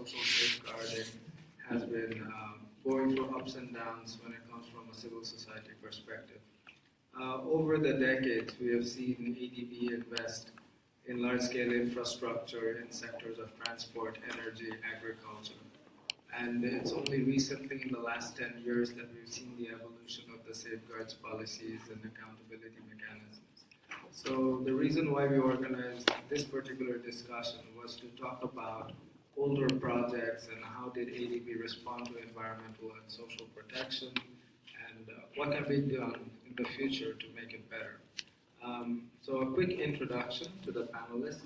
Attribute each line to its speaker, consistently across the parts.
Speaker 1: social safeguarding has been going through ups and downs when it comes from a civil society perspective. Over the decades, we have seen ADB invest in large-scale infrastructure in sectors of transport, energy, agriculture. And it's only recently, in the last 10 years, that we've seen the evolution of the safeguards policies and accountability mechanisms. So the reason why we organized this particular discussion was to talk about older projects and how did ADB respond to environmental and social protection, and what can be done in the future to make it better. So a quick introduction to the panelists.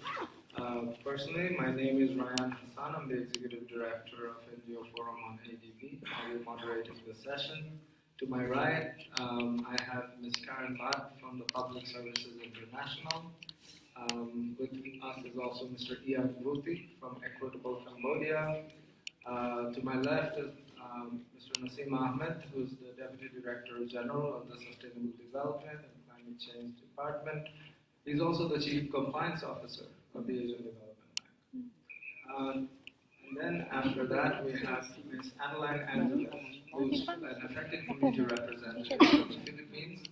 Speaker 1: Personally, my name is Ryan Hassan. I'm the Executive Director of NGO Forum on ADB. I'll be moderating the session. To my right, I have Ms. Karen Bhatt from the Public Services International. With us is also Mr. Ian Bhuti from Equitable Cambodia. To my left is Mr. Naseem Ahmed, who's the Deputy Director General of the Sustainable Development and Climate Change Department. He's also the Chief Compliance Officer of the Asian Development Bank. And then after that, we have Ms. Adeline Angeles, who's an affected community representative from the Philippines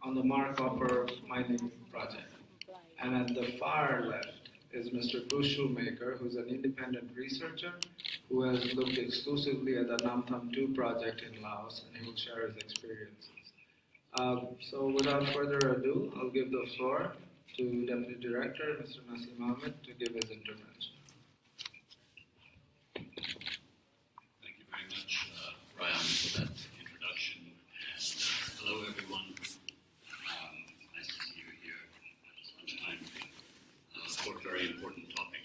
Speaker 1: on the Mar Copper mining project. And at the far left is Mr. Bruce Shoemaker, who's an independent researcher who has looked exclusively at the Nam Tham 2 project in Laos, and he will share his experiences. So without further ado, I'll give the floor to Deputy Director, Mr. Naseem Ahmed, to give his intervention.
Speaker 2: Thank you very much, Ryan, for that introduction. And hello, everyone. Nice to see you here at lunchtime for a very important topic.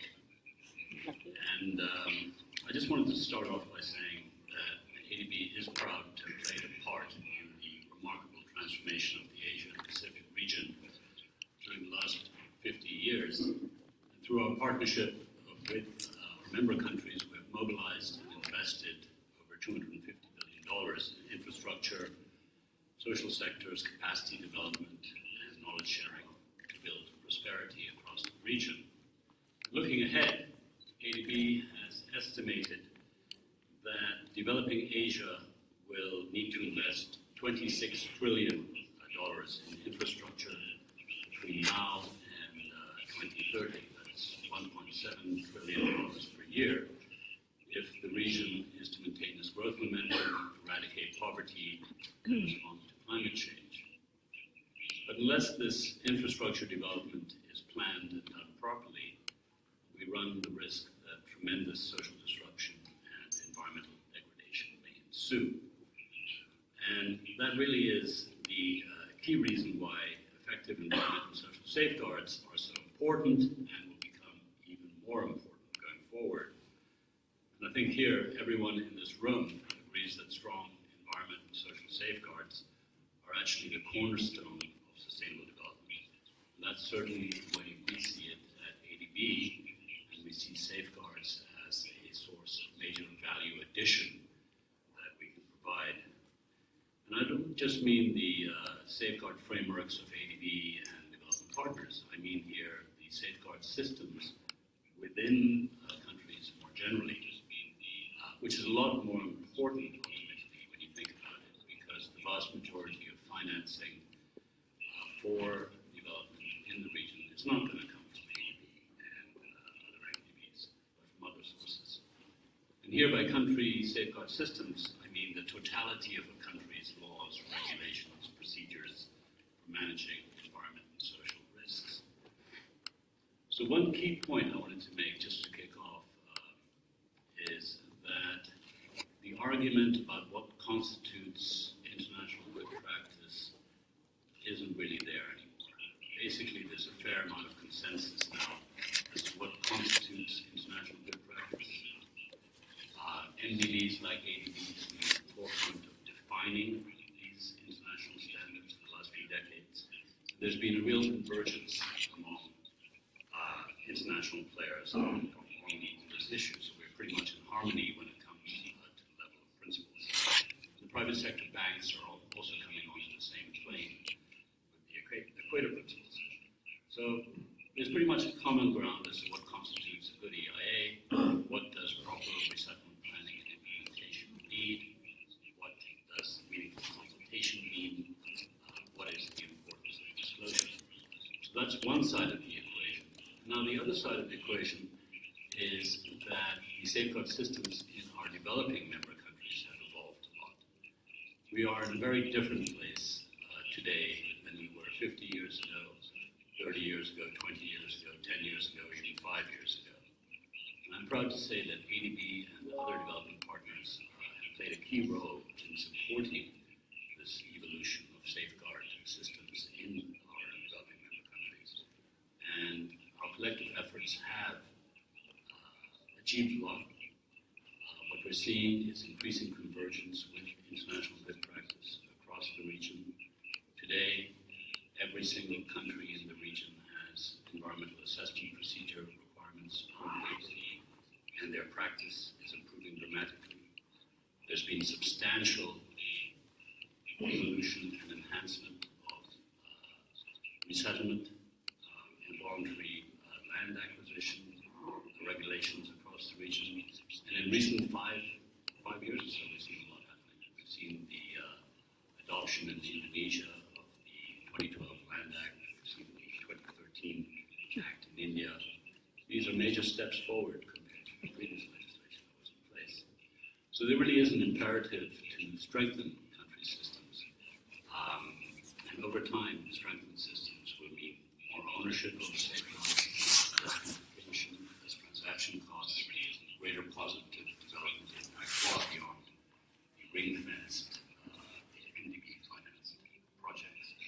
Speaker 2: And I just wanted to start off by saying that ADB is proud to have played a part in the remarkable transformation of the Asia Pacific region during the last 50 years. And through our partnership with our member countries, we have mobilized and invested over $250 billion in infrastructure, social sectors, capacity development, and knowledge sharing to build prosperity across the region. Looking ahead, ADB has estimated that developing Asia will need to invest $26 trillion in infrastructure between now and 2030. That's $1.7 trillion per year if the region is to maintain its growth momentum, eradicate poverty, and respond to climate change. But unless this infrastructure development is planned and done properly, we run the risk that tremendous social disruption and environmental degradation may ensue. And that really is the key reason why effective environmental and social safeguards are so important and will become even more important going forward. And I think here everyone in this room agrees that strong environmental and social safeguards are actually the cornerstone of sustainable development. And that's certainly the way we see it at ADB, and we see safeguards as a source of major value addition that we can provide. And I don't just mean the safeguard frameworks of ADB and development partners. I mean here the safeguard systems within countries more generally, which is a lot more important ultimately when you think about it, because the vast majority of financing for development in the region is not going to come from ADB and other ADBs, but from other sources. And here by country safeguard systems, I mean the totality of a country's laws, regulations, procedures for managing environmental and social risks. So one key point I wanted to make just to kick off is that the argument about what constitutes international good practice isn't really there anymore. Basically, there's a fair amount of consensus now as to what constitutes international good practice. NGOs like ADBs have been at the forefront of defining these international standards for the last few decades. There's been a real convergence among international players on these issues. So we're pretty much in harmony when it comes to the level of principles. The private sector banks are also coming onto the same plane with the Equator principles. So there's pretty much a common ground as to what constitutes a good EIA, what does proper equation is that the safeguard systems in our developing member countries have evolved a lot. We are in a very different place today than we were 50 years ago, 30 years ago, 20 years ago, 10 years ago, even 5 years ago. And I'm proud to say that ADB and other development partners have played a key role in supporting this evolution of safeguard systems in our developing member countries. And our collective efforts have achieved a lot. What we're seeing is increasing convergence with international good practice across the region. Today, every single country in the region has environmental assessment procedure requirements on place, and their practice is improving dramatically. There's been substantial evolution and enhancement of resettlement and voluntary land acquisition regulations across the region. And in recent five years or so, we've seen a lot happening. We've seen the adoption in Indonesia of the 2012 Land Act, we've seen the 2013 Act in India. These are major steps forward compared to the previous legislation that was in place. So there really is an imperative to strengthen country systems. And over time, strengthened systems will mean more ownership of the safeguards, less complication, less transaction costs, greater positive development impact far beyond ring-fenced NDP financed projects.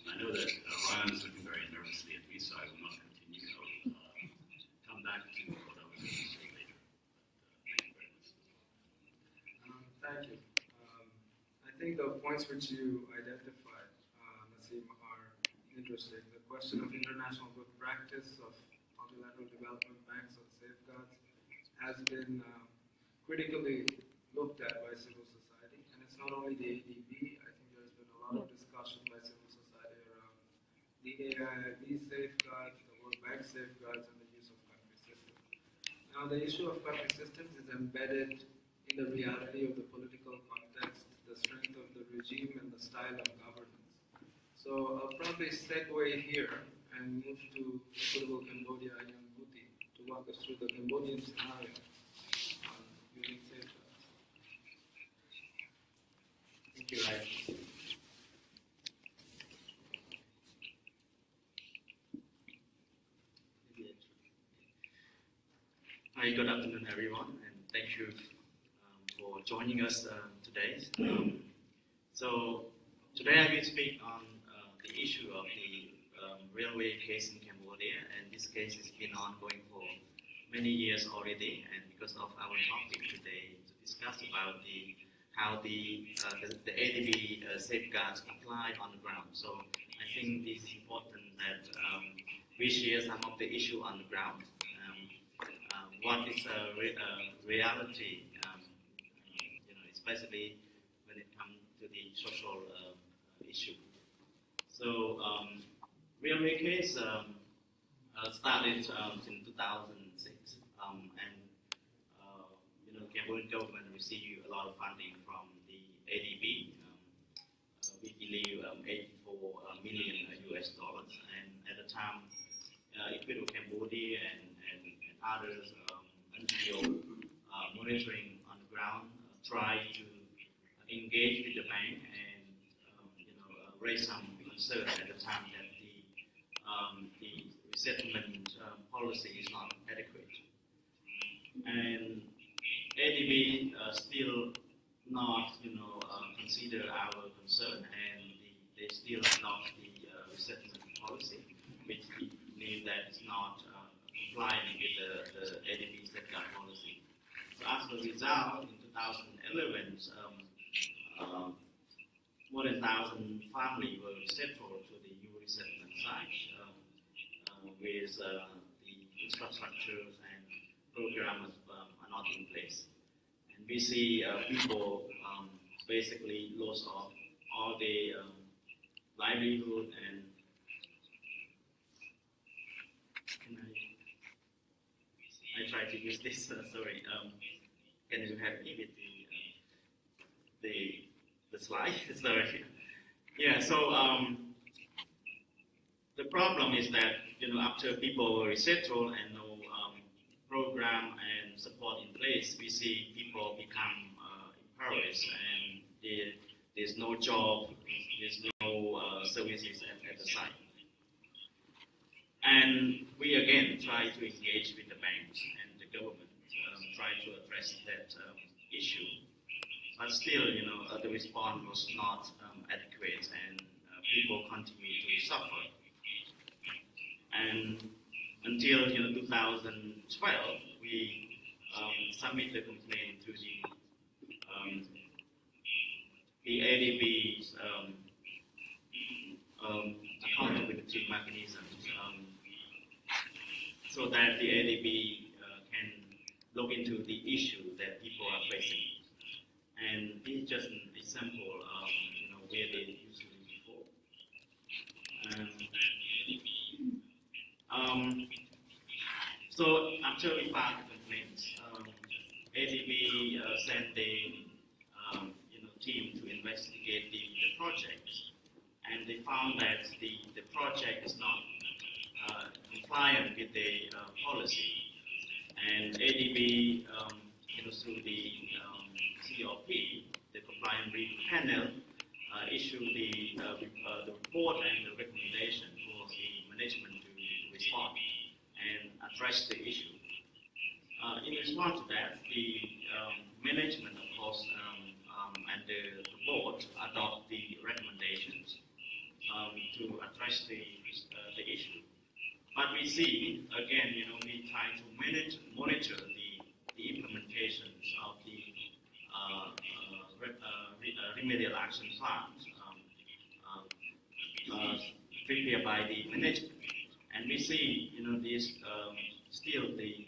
Speaker 2: And I know that Ryan is looking very nervously at me, so I will not continue. I'll come back to what I was going to say later. Thank you very much.
Speaker 1: Thank you. I think the points which you identified, Naseem, are interesting. The question of international good practice of multilateral development banks on safeguards has been critically looked at by civil society, and it's not only the ADB. I think there's been a lot of discussion by civil society around the AIIB safeguards, the World Bank safeguards, and the use of country systems. Now, the issue of country systems is embedded in the reality of the political context, the strength of the regime, and the style of governance. So I'll probably segue here and move to Equitable Cambodia and Young Bhuti to walk us through the Cambodian scenario on using safeguards.
Speaker 3: Thank you, Ryan. Hi, good afternoon, everyone, and thank you for joining us today. So today I will speak on the issue of the railway case in Cambodia, and this case has been ongoing for many years already. And because of our topic today to discuss about how the ADB safeguards apply on the ground, so I think it is important that we share some of the issue on the ground. What is reality, especially when it comes to the social issue. So, railway case started in 2006, and Cambodian government received a lot of funding from the ADB. We believe $84 million US, and at the time, Equitable Cambodia and others NGO monitoring on the ground tried to engage with the bank and raise some concern at the time that the resettlement policy is not adequate, and ADB still not consider our concern, and they still adopt the resettlement policy, which we believe that is not complying with the ADB safeguard policy. So as a result, in 2011, more than 1,000 families were resettled to the new resettlement site with the infrastructures and programs are not in place. And we see people basically lost all the livelihood and I try to use this. Sorry. Can you have it the slide? Sorry. Yeah. So the problem is that after people were resettled and no program and support in place, we see people become impoverished and there's no job, there's no services at the site. And we again try to engage with the banks and the government, try to address that issue. But still, the response was not adequate, and people continue to suffer. And until 2012, we submitted a complaint to the ADBs accountability mechanisms, so that the ADB can look into the issue that people are facing. And this is just an example of where they used to be before. So after we filed the complaint, ADB sent the team to investigate the project, and they found that the project is not compliant with the policy. And ADB, through the COP, the Compliance Review Panel, issued the report and the recommendation for the management to respond and address the issue. In response to that, the management, of course, and the board adopt the recommendations to address the issue. But we see, again, we try to monitor the implementations of the remedial action plans prepared by the management. And we see, this still the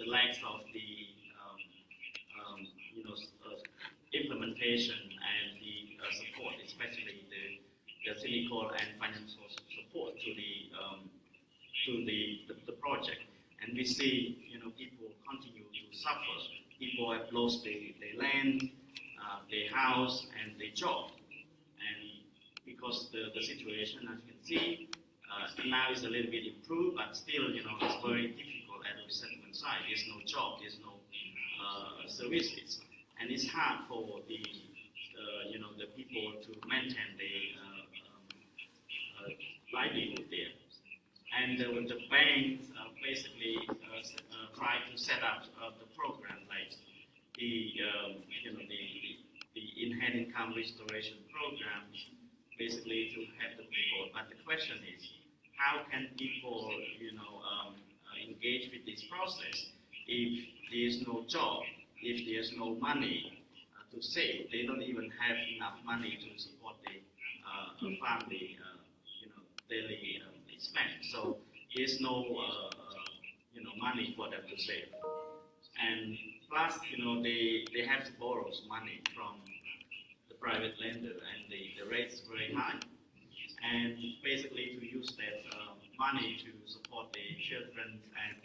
Speaker 3: lack of the implementation and the support, especially the technical and financial support to the project. And we see, people continue to suffer. People have lost their land, their house, and their job. And because the situation, as you can see, now is a little bit improved, but still, it's very difficult at the resettlement side. There's no job, there's no services, and it's hard for the people to maintain their livelihood there. And when the banks basically try to set up the program, like the enhanced income restoration programs, basically to help the people. But the question is, how can people, engage with this process if there's no job, if there's no money to save? They don't even have enough money to support the family, daily expense. So there's no, money for them to save. And plus, they have to borrow money from the private lender, and the rates is very high. And basically to use that money to support the children and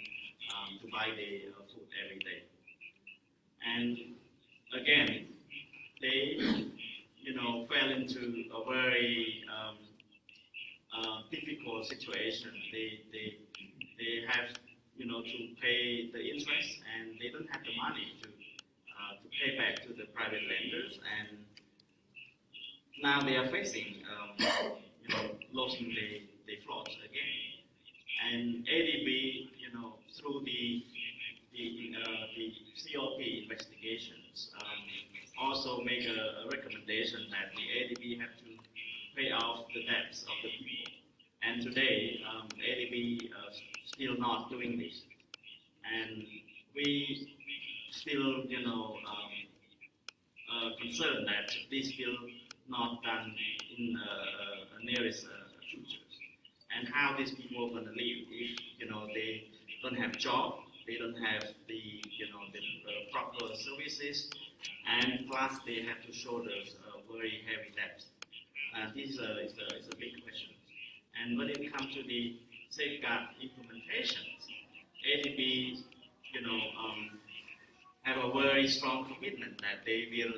Speaker 3: to buy the food every day. And again, they, fell into a very difficult situation. They have, to pay the interest, and they don't have the money to pay back to the private lenders. And now they are facing, losing the floods again. And ADB, through the COP investigations, also make a recommendation that the ADB have to pay off the debts of the people. And today, ADB still not doing this. And we still, concerned that this will not done in nearest future. And how these people are going to live if, they don't have job, they don't have the, the proper services, and plus they have to shoulder very heavy debt. This is a big question. And when it comes to the safeguard implementations, ADB, have a very strong commitment that they will,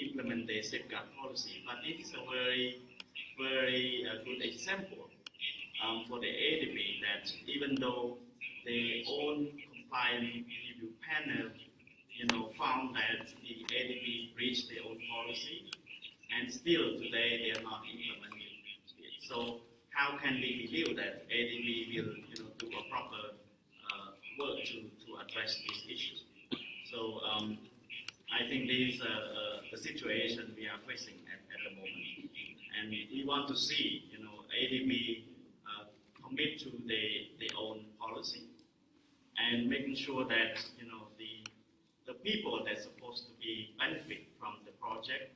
Speaker 3: implement the safeguard policy. But it is a very, very good example for the ADB that even though they own client review panel, found that the ADB breached their own policy, and still today they are not implementing it. So how can we believe that ADB will, do a proper work to address this issue? So I think this is the situation we are facing at the moment, and we want to see, ADB commit to their own policy, and making sure that the people that's supposed to be benefit from the project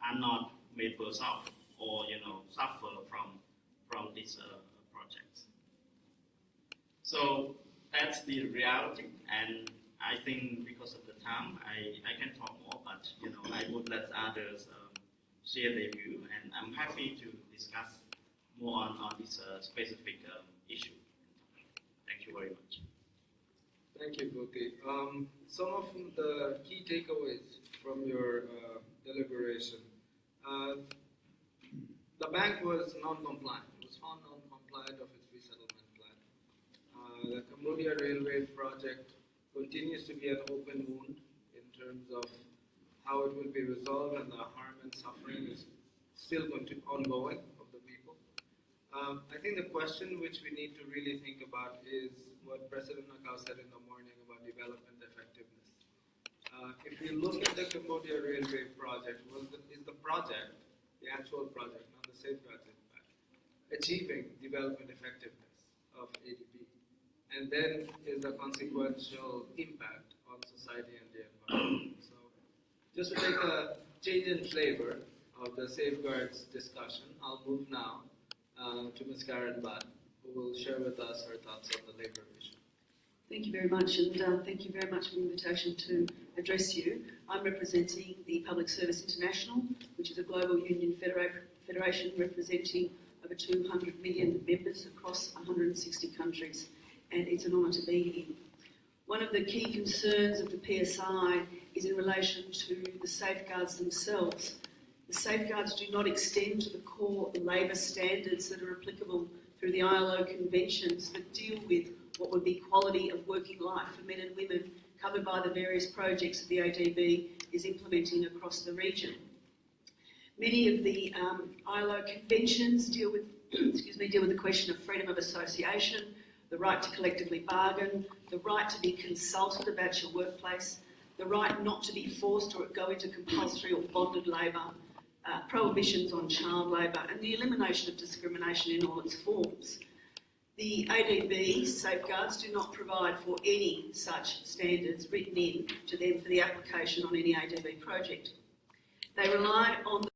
Speaker 3: are not made worse off or suffer from these projects. So that's the reality, and I think because of the time, I can talk more, but I would let others share their view, and I'm happy to discuss more on this specific issue. Thank you very much.
Speaker 1: Thank you, Bhuti. Some of the key takeaways from your deliberation. The bank was non-compliant. It was found non-compliant of its resettlement plan. The Cambodia Railway project continues to be an open wound in terms of how it will be resolved, and the harm and suffering is still ongoing of the people. I think the question which we need to really think about is what President Nakao said in the morning about development effectiveness. If you look at the Cambodia Railway project, is the project, the actual project, not the safeguards impact, achieving development effectiveness of ADB? And then is the consequential impact on society and the environment. So just to take a change in flavor of the safeguards discussion, I'll move now to Ms. Karen Butt, who will share with us her thoughts on the labor issue.
Speaker 4: Thank you very much, and thank you very much for the invitation to address you. I'm representing the Public Service International, which is a global union federation representing over 200 million members across 160 countries, and it's an honour to be here. One of the key concerns of the PSI is in relation to the safeguards themselves. The safeguards do not extend to the core labour standards that are applicable through the ILO conventions that deal with what would be quality of working life for men and women covered by the various projects that the ADB is implementing across the region. Many of the ILO conventions deal with the question of freedom of association, the right to collectively bargain, the right to be consulted about your workplace, the right not to be forced or go into compulsory or bonded labour, prohibitions on child labour, and the elimination of discrimination in all its forms. The ADB safeguards do not provide for any such standards written in to them for the application on any ADB project. They rely on the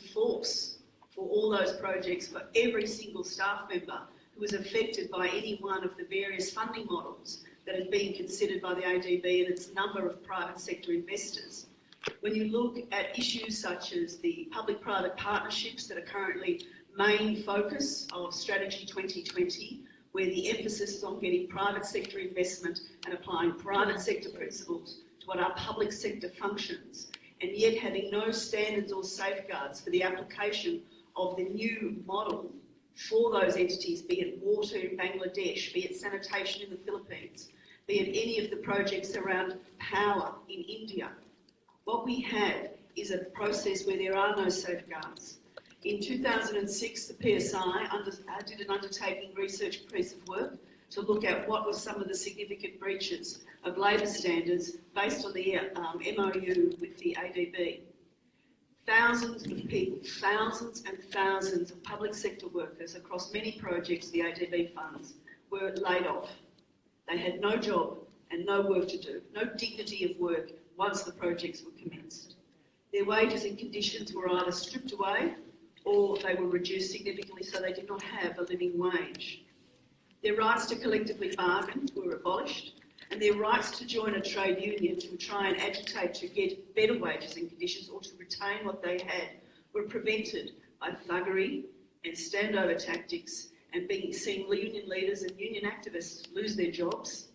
Speaker 4: force for all those projects for every single staff member who is affected by any one of the various funding models that have been considered by the ADB and its number of private sector investors. When you look at issues such as the public-private partnerships that are currently main focus of Strategy 2020, where the emphasis is on getting private sector investment and applying private sector principles to what are public sector functions, and yet having no standards or safeguards for the application of the new model for those entities, be it water in Bangladesh, be it sanitation in the Philippines, be it any of the projects around power in India. What we have is a process where there are no safeguards. In 2006, the PSI did an undertaking research piece of work to look at what were some of the significant breaches of labour standards based on the MOU with the ADB. Thousands of people, thousands and thousands of public sector workers across many projects the ADB funds were laid off. They had no job and no work to do, no dignity of work once the projects were commenced. Their wages and conditions were either stripped away or they were reduced significantly so they did not have a living wage. Their rights to collectively bargain were abolished, and their rights to join a trade union to try and agitate to get better wages and conditions or to retain what they had were prevented by thuggery and standover tactics and seeing union leaders and union activists lose their jobs,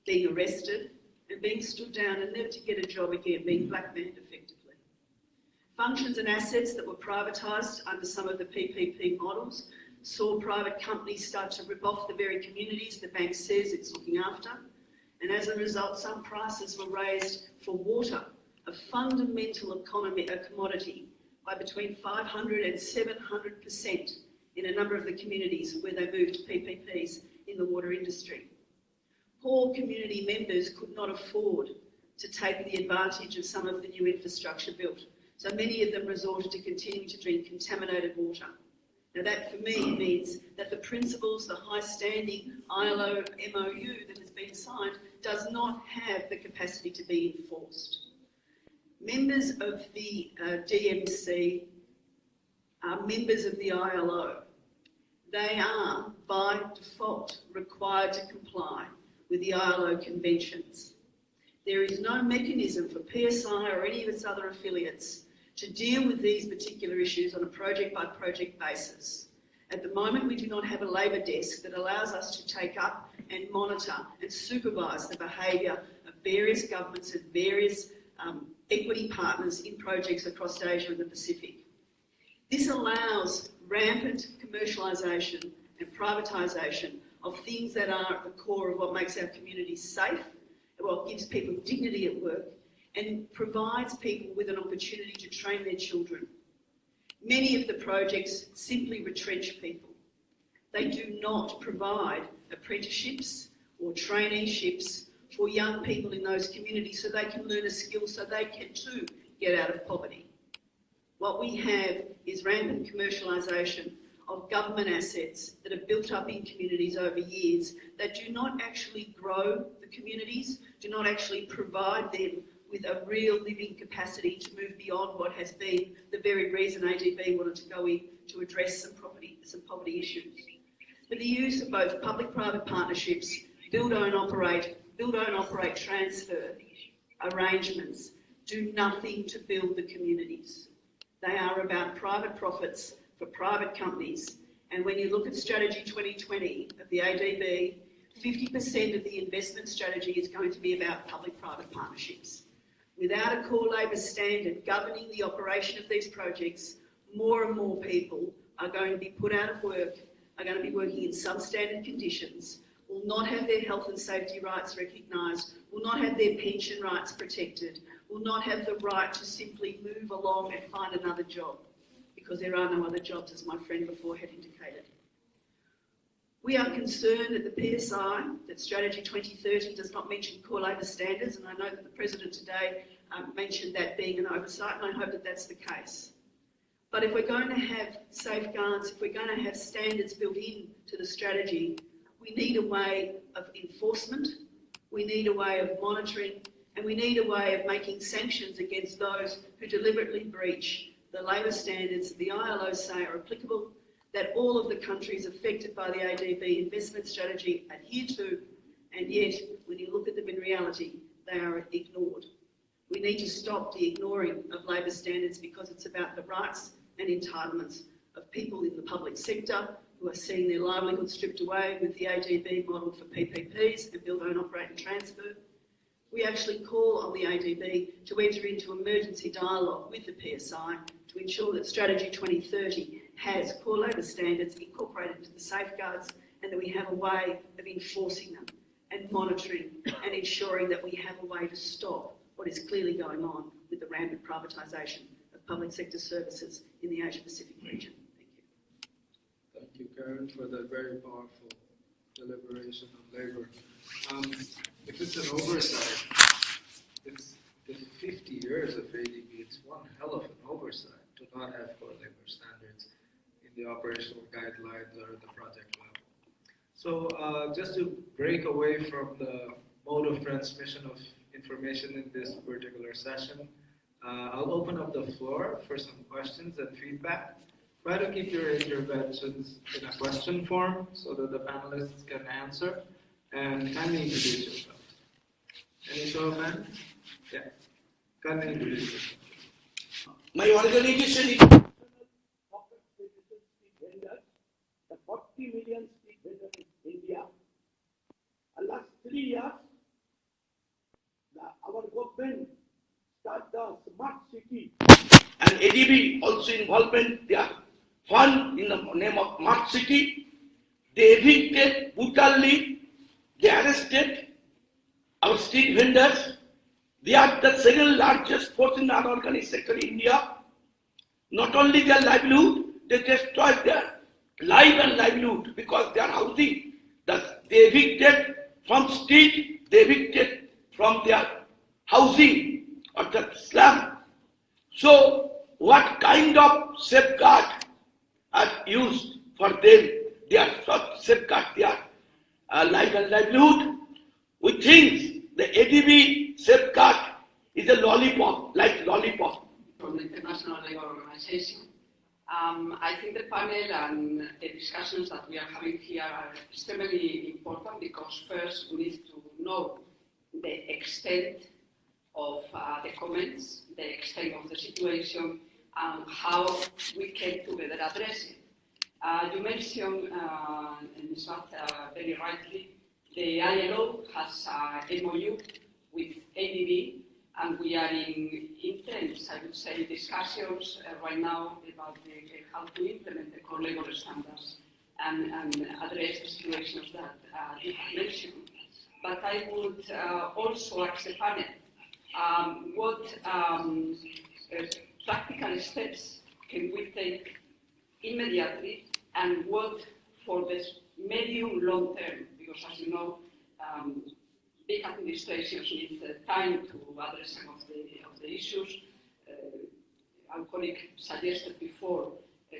Speaker 4: being arrested and being stood down and never to get a job again, being blackmailed effectively. Functions and assets that were privatised under some of the PPP models saw private companies start to rip off the very communities the bank says it's looking after. And as a result, some prices were raised for water, a fundamental commodity, by between 500 and 700% in a number of the communities where they moved PPPs in the water industry. Poor community members could not afford to take the advantage of some of the new infrastructure built. So many of them resorted to continuing to drink contaminated water. Now that for me means that the principles, the high standing ILO MOU that has been signed does not have the capacity to be enforced. Members of the DMC are members of the ILO. They are, by default, required to comply with the ILO conventions. There is no mechanism for PSI or any of its other affiliates to deal with these particular issues on a project-by-project basis. At the moment, we do not have a labour desk that allows us to take up and monitor and supervise the behaviour of various governments and various equity partners in projects across Asia and the Pacific. This allows rampant commercialisation and privatisation of things that are at the core of what makes our communities safe, what gives people dignity at work, and provides people with an opportunity to train their children. Many of the projects simply retrench people. They do not provide apprenticeships or traineeships for young people in those communities so they can learn a skill so they can too get out of poverty. What we have is rampant commercialisation of government assets that are built up in communities over years that do not actually grow the communities, do not actually provide them with a real living capacity to move beyond what has been the very reason ADB wanted to go in to address some poverty issues. But the use of both public-private partnerships, build, own, operate transfer arrangements do nothing to build the communities. They are about private profits for private companies. And when you look at Strategy 2020 of the ADB, 50% of the investment strategy is going to be about public-private partnerships. Without a core labour standard governing the operation of these projects, more and more people are going to be put out of work, are going to be working in substandard conditions, will not have their health and safety rights recognised, will not have their pension rights protected, will not have the right to simply move along and find another job, because there are no other jobs, as my friend before had indicated. We are concerned at the PSI that Strategy 2030 does not mention core labour standards, and I know that the President today mentioned that being an oversight, and I hope that that's the case. But if we're going to have safeguards, if we're going to have standards built into the strategy, we need a way of enforcement, we need a way of monitoring, and we need a way of making sanctions against those who deliberately breach the labour standards that the ILO say are applicable, that all of the countries affected by the ADB investment strategy adhere to, and yet, when you look at them in reality, they are ignored. We need to stop the ignoring of labour standards because it's about the rights and entitlements of people in the public sector who are seeing their livelihood stripped away with the ADB model for PPPs and build, own, operate and transfer. We actually call on the ADB to enter into emergency dialogue with the PSI to ensure that Strategy 2030 has core labour standards incorporated into the safeguards and that we have a way of enforcing them and monitoring and ensuring that we have a way to stop what is clearly going on with the rampant privatisation of public sector services in the Asia-Pacific region. Thank you.
Speaker 1: Thank you, Karen, for that very powerful deliberation on labour. If it's an oversight, it's the 50 years of ADB, it's one hell of an oversight to not have core labour standards in the operational guidelines or the project level. So just to break away from the mode of transmission of information in this particular session, I'll open up the floor for some questions and feedback. Try to keep your interventions in a question form so that the panelists can answer, and kindly introduce yourselves. Any show of hands? Yeah. Kindly introduce yourself.
Speaker 5: My organization is the 40 million street vendors in India. The last 3 years, our government started the smart city, and ADB also involvement, their fund in the name of Mark City. They evicted brutally, they arrested our street vendors. They are the second largest force in the unorganized sector in India. Not only their livelihood, they destroyed their life and livelihood because they are housing. They evicted from street, they evicted from their housing or the slum. So what kind of safeguard are used for them? They are not safeguard their life and livelihood. We think the ADB safeguard is a lollipop, like lollipop.
Speaker 6: From the International Labour Organization. I think the panel and the discussions that we are having here are extremely important because first we need to know the extent of the comments, the extent of the situation, and how we can together address it. You mentioned, Ms. Watt, very rightly, the ILO has a MOU with ADB, and we are in intense, I would say, discussions right now about how to implement the core labor standards and address the situations that you have mentioned. But I would also ask the panel, what practical steps can we take immediately and what for the medium long term? Because as you know, big administrations need time to address some of the issues. Our colleague suggested before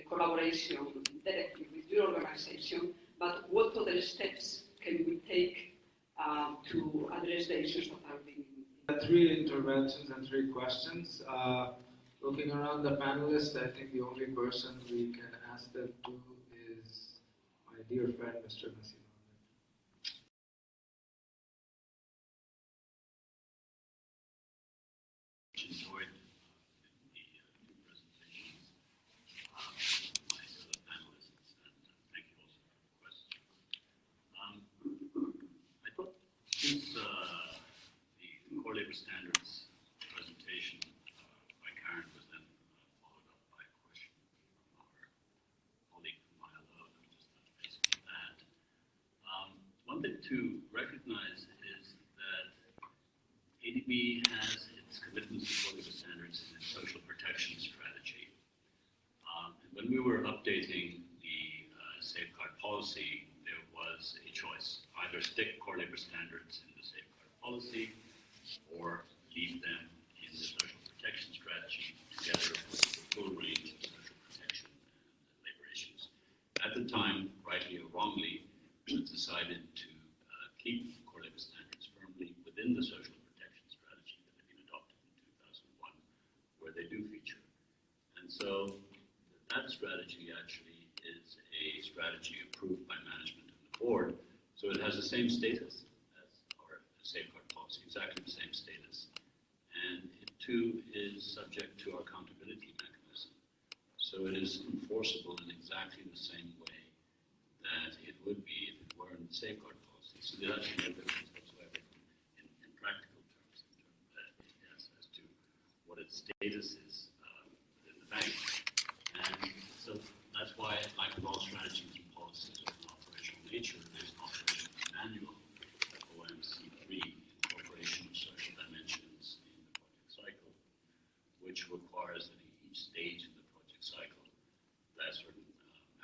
Speaker 6: collaboration directly with your organization, but what other steps can we take to address the issues that are being?
Speaker 1: Three interventions and three questions. Looking around the panelists, I think the only person we can ask them to is my dear friend, Mr. Nassim.
Speaker 2: Enjoyed the two presentations, my fellow panelists, and thank you also for the question. I thought since the core labor standards presentation by Karen was then followed up by a question from our colleague from ILO, and just touch base on that. One thing to recognize is that ADB has its commitments to core labor standards in its social protection strategy. And when we were updating the safeguard policy, there was a choice: either stick core labor standards in the safeguard policy or leave them in the social protection strategy together with the full range of social protection and labor issues. At the time, rightly or wrongly, it was decided to keep core labor standards firmly within the social protection strategy that had been adopted in 2001, where they do feature. And so that strategy actually is a strategy approved by management and the board, so it has the same status as our safeguard policy, exactly the same status. And it too is subject to our accountability mechanism. So it is enforceable in exactly the same way that it would be if it were in the safeguard policy. So there's actually no difference whatsoever in practical terms, as to what its status is within the bank. And so that's why, like with all strategies and policies of an operational nature, there's an operational manual, OMC3, Incorporation of Social Dimensions in the Project Cycle, which requires that in each stage in the project cycle that certain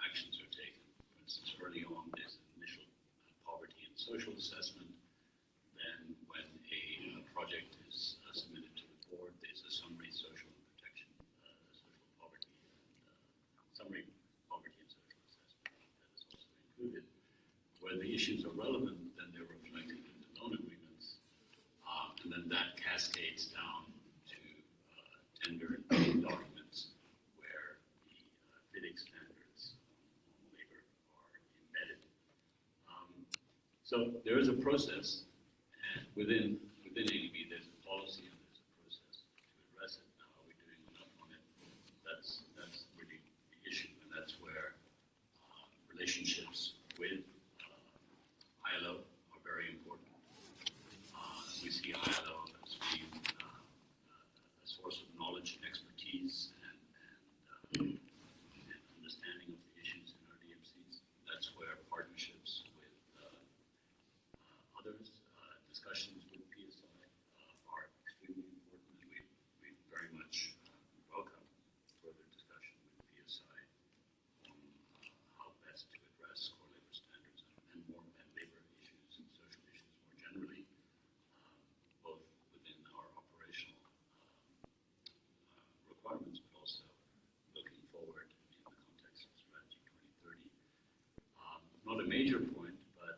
Speaker 2: actions are taken. For instance, early on there's an initial poverty and social assessment. Then when a project is submitted to the board, there's a summary social protection, social poverty, and summary poverty and social assessment that is also included. Where the issues are relevant, then they're reflected in the loan agreements, and then that cascades down to tender and bidding documents where the bidding standards on labor are embedded. So there is a process, and within ADB there's a policy and there's a process to address it. Now, are we doing enough on it? That's really the issue, and that's where relationships with ILO are very important. We see ILO as being a source of knowledge and expertise and not a major point, but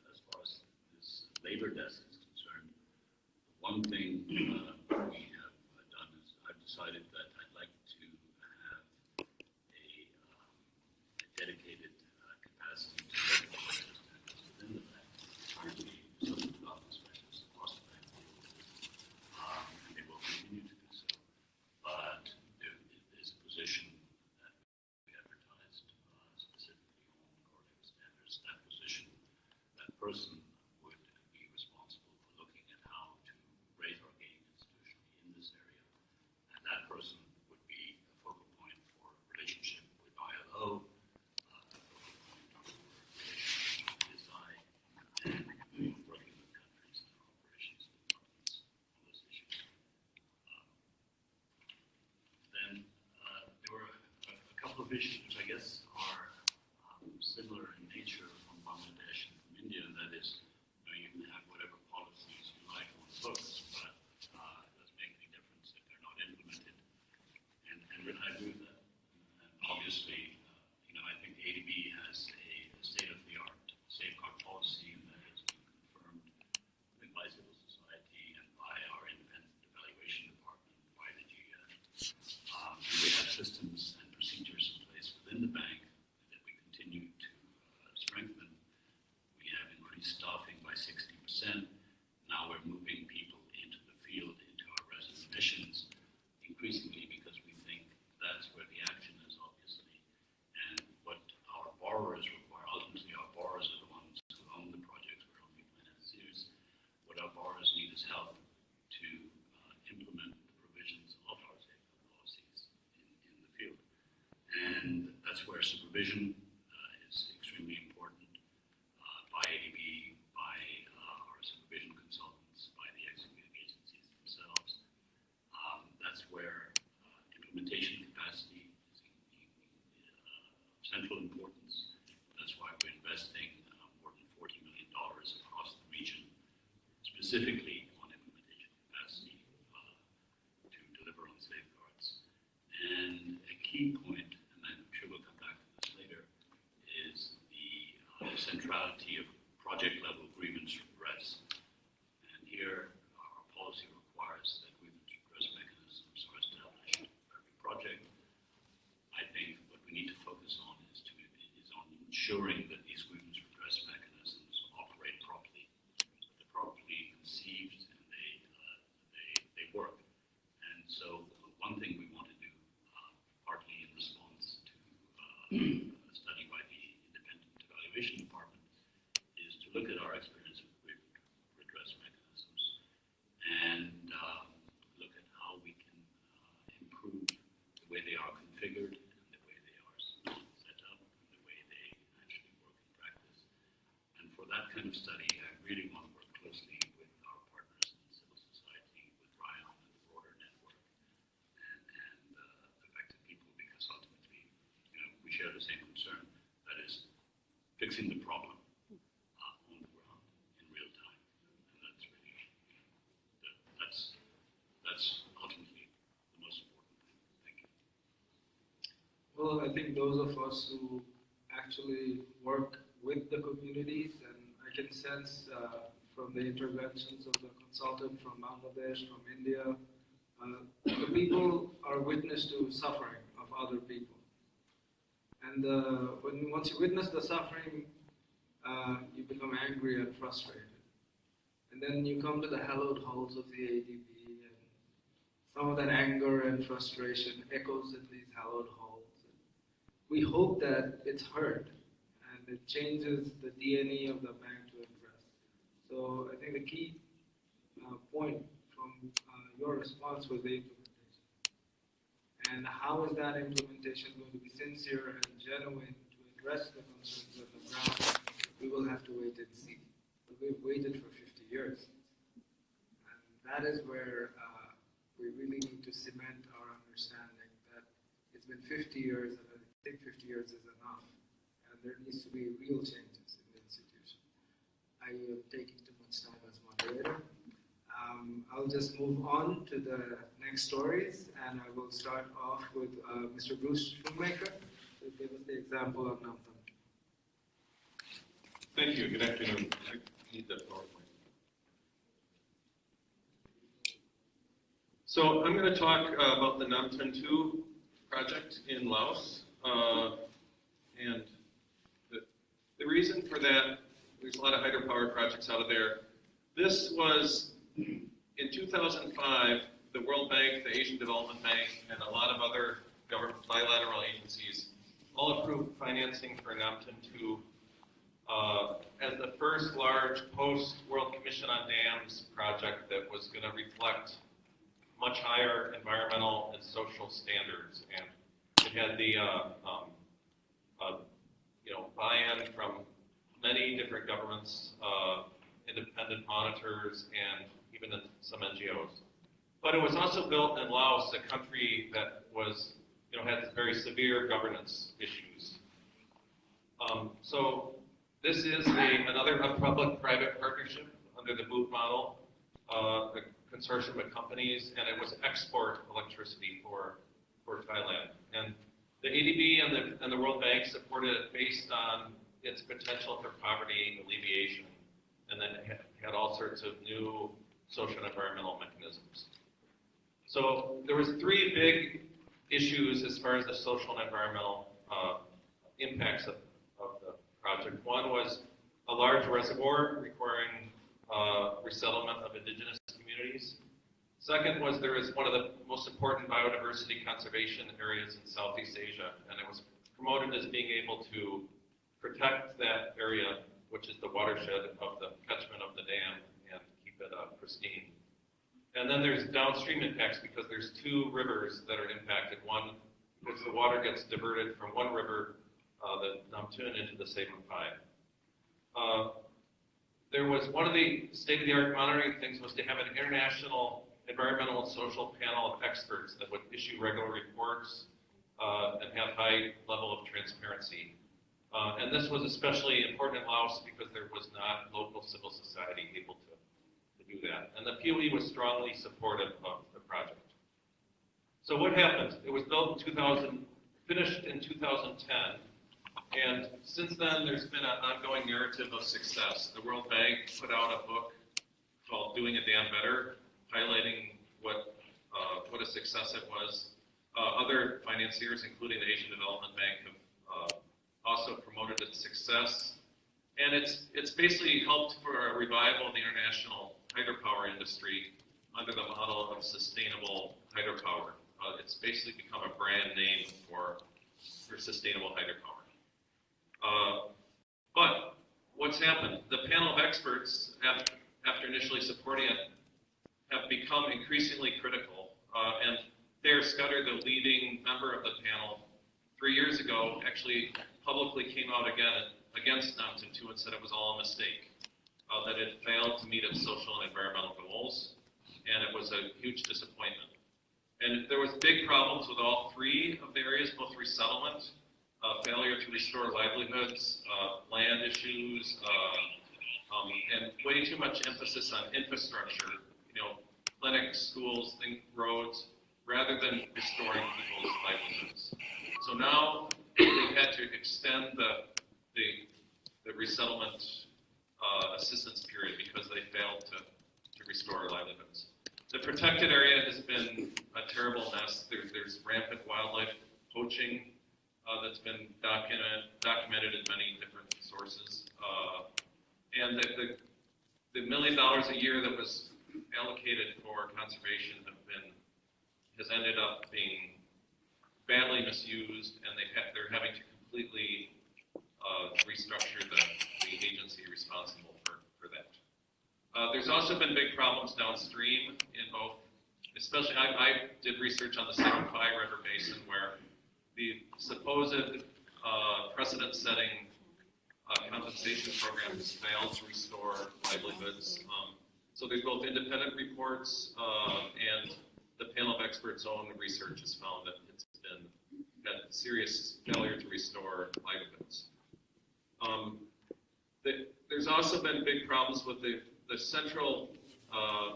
Speaker 2: as far as this labor desk is concerned, one thing we have done is I've decided that I'd like to have a dedicated capacity to local standards within the bank. Currently, some development specialists across the bank, and they will continue to do so. But there is a position that we advertised specifically on Cortex standards. That position, that person would be responsible for looking at how to raise our game institutionally in this area. And that person would be a focal point for relationship with ILO, a focal point for relationship with ISI, and working with countries and our operations departments on those issues. Then there were a couple of issues which I guess are similar in nature from Bangladesh and from India, and that is, you can have whatever policies you like on the books, but it doesn't make any difference if they're not implemented. And I agree with that. And obviously, I think the ADB has a state-of-the-art safeguard policy that has been confirmed by civil society and by our independent evaluation department, by the GN. We have systems and procedures in place within the bank that we continue to strengthen. We have increased staffing by 60%. Now we're moving people into the field, into our resident missions, increasingly because we think that's where the action is, obviously. And what our borrowers require, ultimately our borrowers are the ones who own the projects, we're only financiers. What our borrowers need is help to implement the provisions of our safeguard policies in the field. And that's where supervision is extremely important by ADB, by our supervision consultants, by the executing agencies themselves. That's where implementation capacity is of central importance. That's why we're investing more than $40 million across the region, specifically on implementation capacity to deliver on safeguards. And a key point, and I'm sure we'll come back to this later, is the centrality of project-level grievance redress. And here, our policy requires that grievance redress mechanisms are established for every project. I think what we need to focus on is on ensuring that these grievance redress mechanisms operate properly, that they're properly conceived, and they work. And so, one thing we want to do, partly in response to a study by the independent evaluation department, is to look at our experience with grievance redress mechanisms and look at how we can improve the way they are configured and the way they are set up and the way they actually work in practice. And for that kind of study, I really want to work closely with our partners in civil society, with RIAM and the broader network, and affected people, because ultimately, we share the same concern, that is fixing the problem on the ground in real time. And that's really, that's ultimately the most important thing. Thank you.
Speaker 1: Well, I think those of us who actually work with the communities, and I can sense from the interventions of the consultant from Bangladesh, from India, the people are witness to suffering of other people. And once you witness the suffering, you become angry and frustrated. And then you come to the hallowed halls of the ADB, and some of that anger and frustration echoes in these hallowed halls. And we hope that it's heard and it changes the DNA of the bank to address. So I think the key point from your response was the implementation. And how is that implementation going to be sincere and genuine to address the concerns on the ground? We will have to wait and see. But we've waited for 50 years. And that is where we really need to cement our understanding that it's been 50 years, and I think 50 years is enough. And there needs to be real changes in the institution. I am taking too much time as moderator. I'll just move on to the next stories, and I will start off with Mr. Bruce Shoemaker, to give us the example of Namtham.
Speaker 7: Thank you. Good afternoon. I need that PowerPoint. So I'm going to talk about the Namtham 2 project in Laos. And the reason for that, there's a lot of hydropower projects out of there. This was, in 2005, the World Bank, the Asian Development Bank, and a lot of other government bilateral agencies all approved financing for Namtham 2 as the first large post-World Commission on Dams project that was going to reflect much higher environmental and social standards. And it had the buy-in from many different governments, independent monitors, and even some NGOs. But it was also built in Laos, a country that was, had very severe governance issues. So this is another public-private partnership under the BOOT model, a consortium of companies, and it was export electricity for Thailand. And the ADB and the World Bank supported it based on its potential for poverty alleviation, and then it had all sorts of new social and environmental mechanisms. So there was three big issues as far as the social and environmental impacts of the project. One was a large reservoir requiring resettlement of indigenous communities. Second was there was one of the most important biodiversity conservation areas in Southeast Asia, and it was promoted as being able to protect that area, which is the watershed of the catchment of the dam, and keep it pristine. And then there's downstream impacts because there's two rivers that are impacted. One, because the water gets diverted from one river, the Namthun, into the Sabang Pai. There was one of the state-of-the-art monitoring things was to have an international environmental and social panel of experts that would issue regular reports and have high level of transparency. And this was especially important in Laos because there was not local civil society able to do that. And the POE was strongly supportive of the project. So what happened? It was built in finished in 2010. And since then, there's been an ongoing narrative of success. The World Bank put out a book called Doing a Dam Better, highlighting what a success it was. Other financiers, including the Asian Development Bank, have also promoted its success. And it's basically helped for a revival of the international hydropower industry under the model of sustainable hydropower. It's basically become a brand name for sustainable hydropower. But what's happened? The panel of experts, after initially supporting it, have become increasingly critical. And Thayer Scudder, the leading member of the panel, 3 years ago, actually publicly came out against Namtham 2 and said it was all a mistake, that it failed to meet its social and environmental goals, and it was a huge disappointment. And there was big problems with all three of the areas, both resettlement, failure to restore livelihoods, land issues, and way too much emphasis on infrastructure, clinics, schools, roads, rather than restoring people's livelihoods. So now they've had to extend the resettlement assistance period because they failed to restore livelihoods. The protected area has been a terrible mess. There's rampant wildlife poaching that's been documented in many different sources. And the $1 million a year that was allocated for conservation has ended up being badly misused, and they're having to completely restructure the agency responsible for that. There's also been big problems downstream in both, especially I did research on the Sabang Pai River Basin where the supposed precedent-setting compensation program has failed to restore livelihoods. So there's both independent reports and the panel of experts' own research has found that it's had serious failure to restore livelihoods. There's also been big problems with the central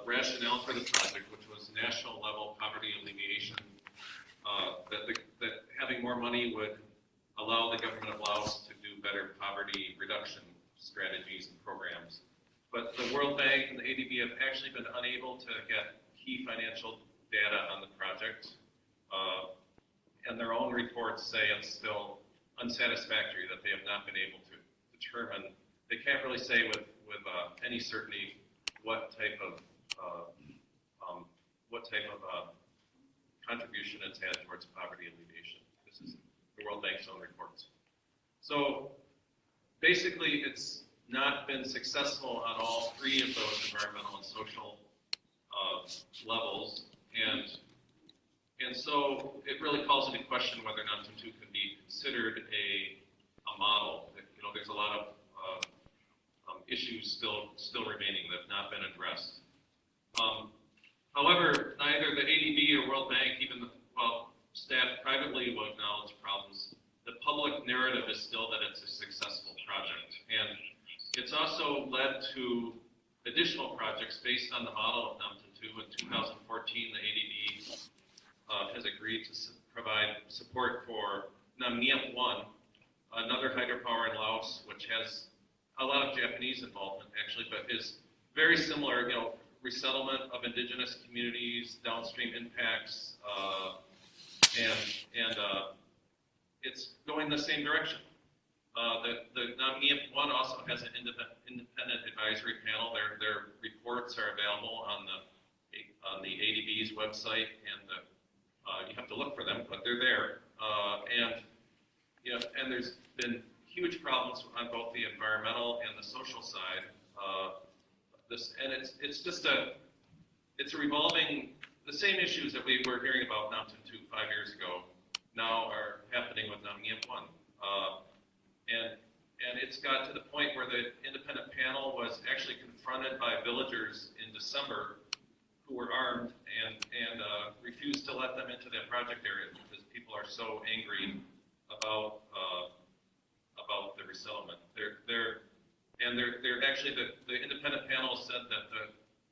Speaker 7: rationale for the project, which was national level poverty alleviation, that having more money would allow the government of Laos to do better poverty reduction strategies and programs. But the World Bank and the ADB have actually been unable to get key financial data on the project. And their own reports say it's still unsatisfactory, that they have not been able to determine. They can't really say with any certainty what type of contribution it's had towards poverty alleviation. This is the World Bank's own reports. So basically, it's not been successful on all three of those environmental and social levels, and so it really calls into question whether Nam Tum Tu can be considered a model. You know, there's a lot of issues still remaining that have not been addressed. However, neither the ADB or World Bank, while staff privately will acknowledge problems, the public narrative is still that it's a successful project. And it's also led to additional projects based on the model of Nam Tum Tu. In 2014, the ADB has agreed to provide support for Nam Nghiep 1, another hydropower in Laos, which has a lot of Japanese involvement actually, but is very similar, resettlement of indigenous communities, downstream impacts, and it's going the same direction. The Nam Nghiep 1 also has an independent advisory panel. Their reports are available on the ADB's website, and you have to look for them, but they're there. And there's been huge problems on both the environmental and the social side. It's a revolving, the same issues that we were hearing about Nam Tum Tu 5 years ago now are happening with Nam Nghiep 1. And it's got to the point where the independent panel was actually confronted by villagers in December who were armed and refused to let them into that project area because people are so angry about the resettlement. They're actually the independent panel said that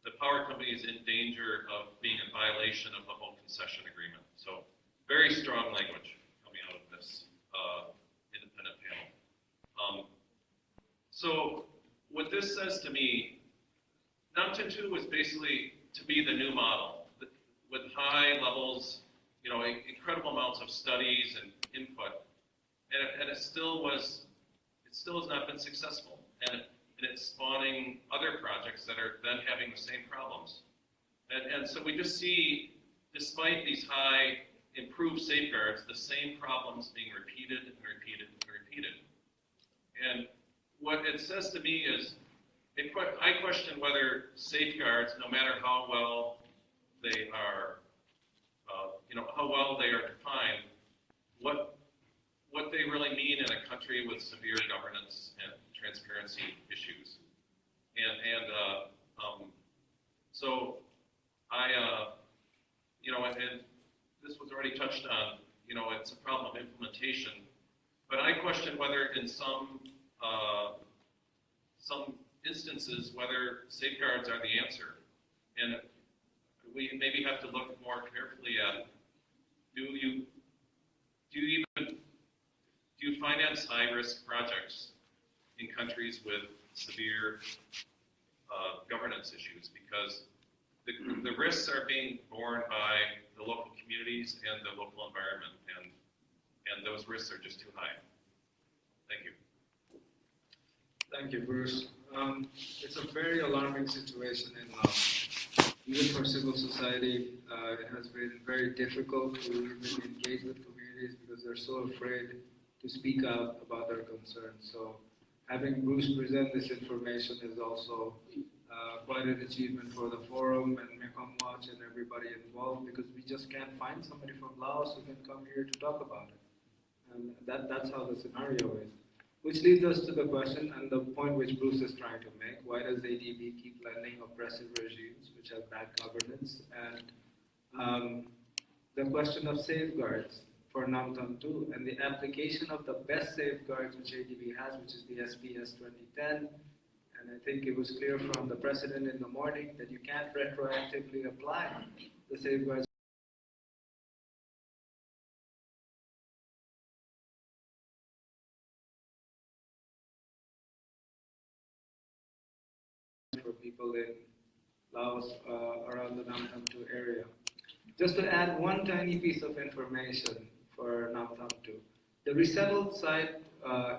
Speaker 7: the power company is in danger of being in violation of the whole concession agreement. So very strong language coming out of this independent panel. So what this says to me, Nam Tum Tu was basically to be the new model with high levels, incredible amounts of studies and input, and it still has not been successful, and it's spawning other projects that are then having the same problems, and so we just see, despite these high improved safeguards, the same problems being repeated and repeated and repeated. And what it says to me is, I question whether safeguards, no matter how well they are, how well they are defined, what they really mean in a country with severe governance and transparency issues. So and this was already touched on, it's a problem of implementation, but I question whether in some instances, whether safeguards are the answer. And we maybe have to look more carefully at, do you finance high-risk projects in countries with severe governance issues? Because the risks are being borne by the local communities and the local environment, and those risks are just too high. Thank you.
Speaker 1: Thank you, Bruce. It's a very alarming situation in Laos. Even for civil society, it has been very difficult to even engage with communities because they're so afraid to speak out about their concerns. So having Bruce present this information is also quite an achievement for the forum and Mekong Watch and everybody involved, because we just can't find somebody from Laos who can come here to talk about it. And that's how the scenario is. Which leads us to the question and the point which Bruce is trying to make. Why does ADB keep lending oppressive regimes which have bad governance? And the question of safeguards for Nam Tum Tu and the application of the best safeguards which ADB has, which is the SPS 2010. And I think it was clear from the precedent in the morning that you can't retroactively apply the safeguards people in Laos around the Nam Tham Tu area. Just to add one tiny piece of information for Nam Tham Tu. The resettled site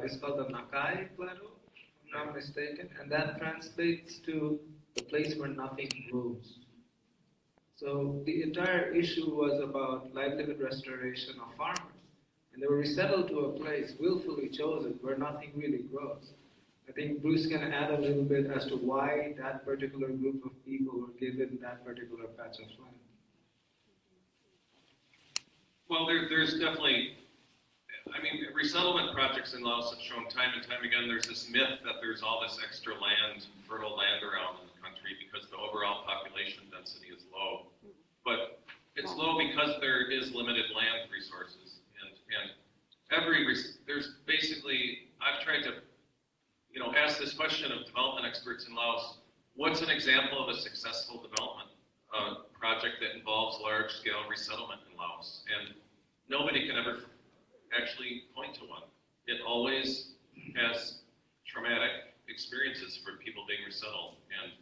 Speaker 1: is called the Nakai Plateau, if I'm not mistaken, and that translates to the place where nothing grows. So the entire issue was about livelihood restoration of farmers. And they were resettled to a place willfully chosen where nothing really grows. I think Bruce can add a little bit as to why that particular group of people were given that particular patch of land.
Speaker 7: Well, there's definitely, I mean, resettlement projects in Laos have shown time and time again there's this myth that there's all this extra land, fertile land around in the country because the overall population density is low. But it's low because there is limited land resources. And there's basically, I've tried to, ask this question of development experts in Laos, what's an example of a successful development project that involves large-scale resettlement in Laos? And nobody can ever actually point to one. It always has traumatic experiences for people being resettled, and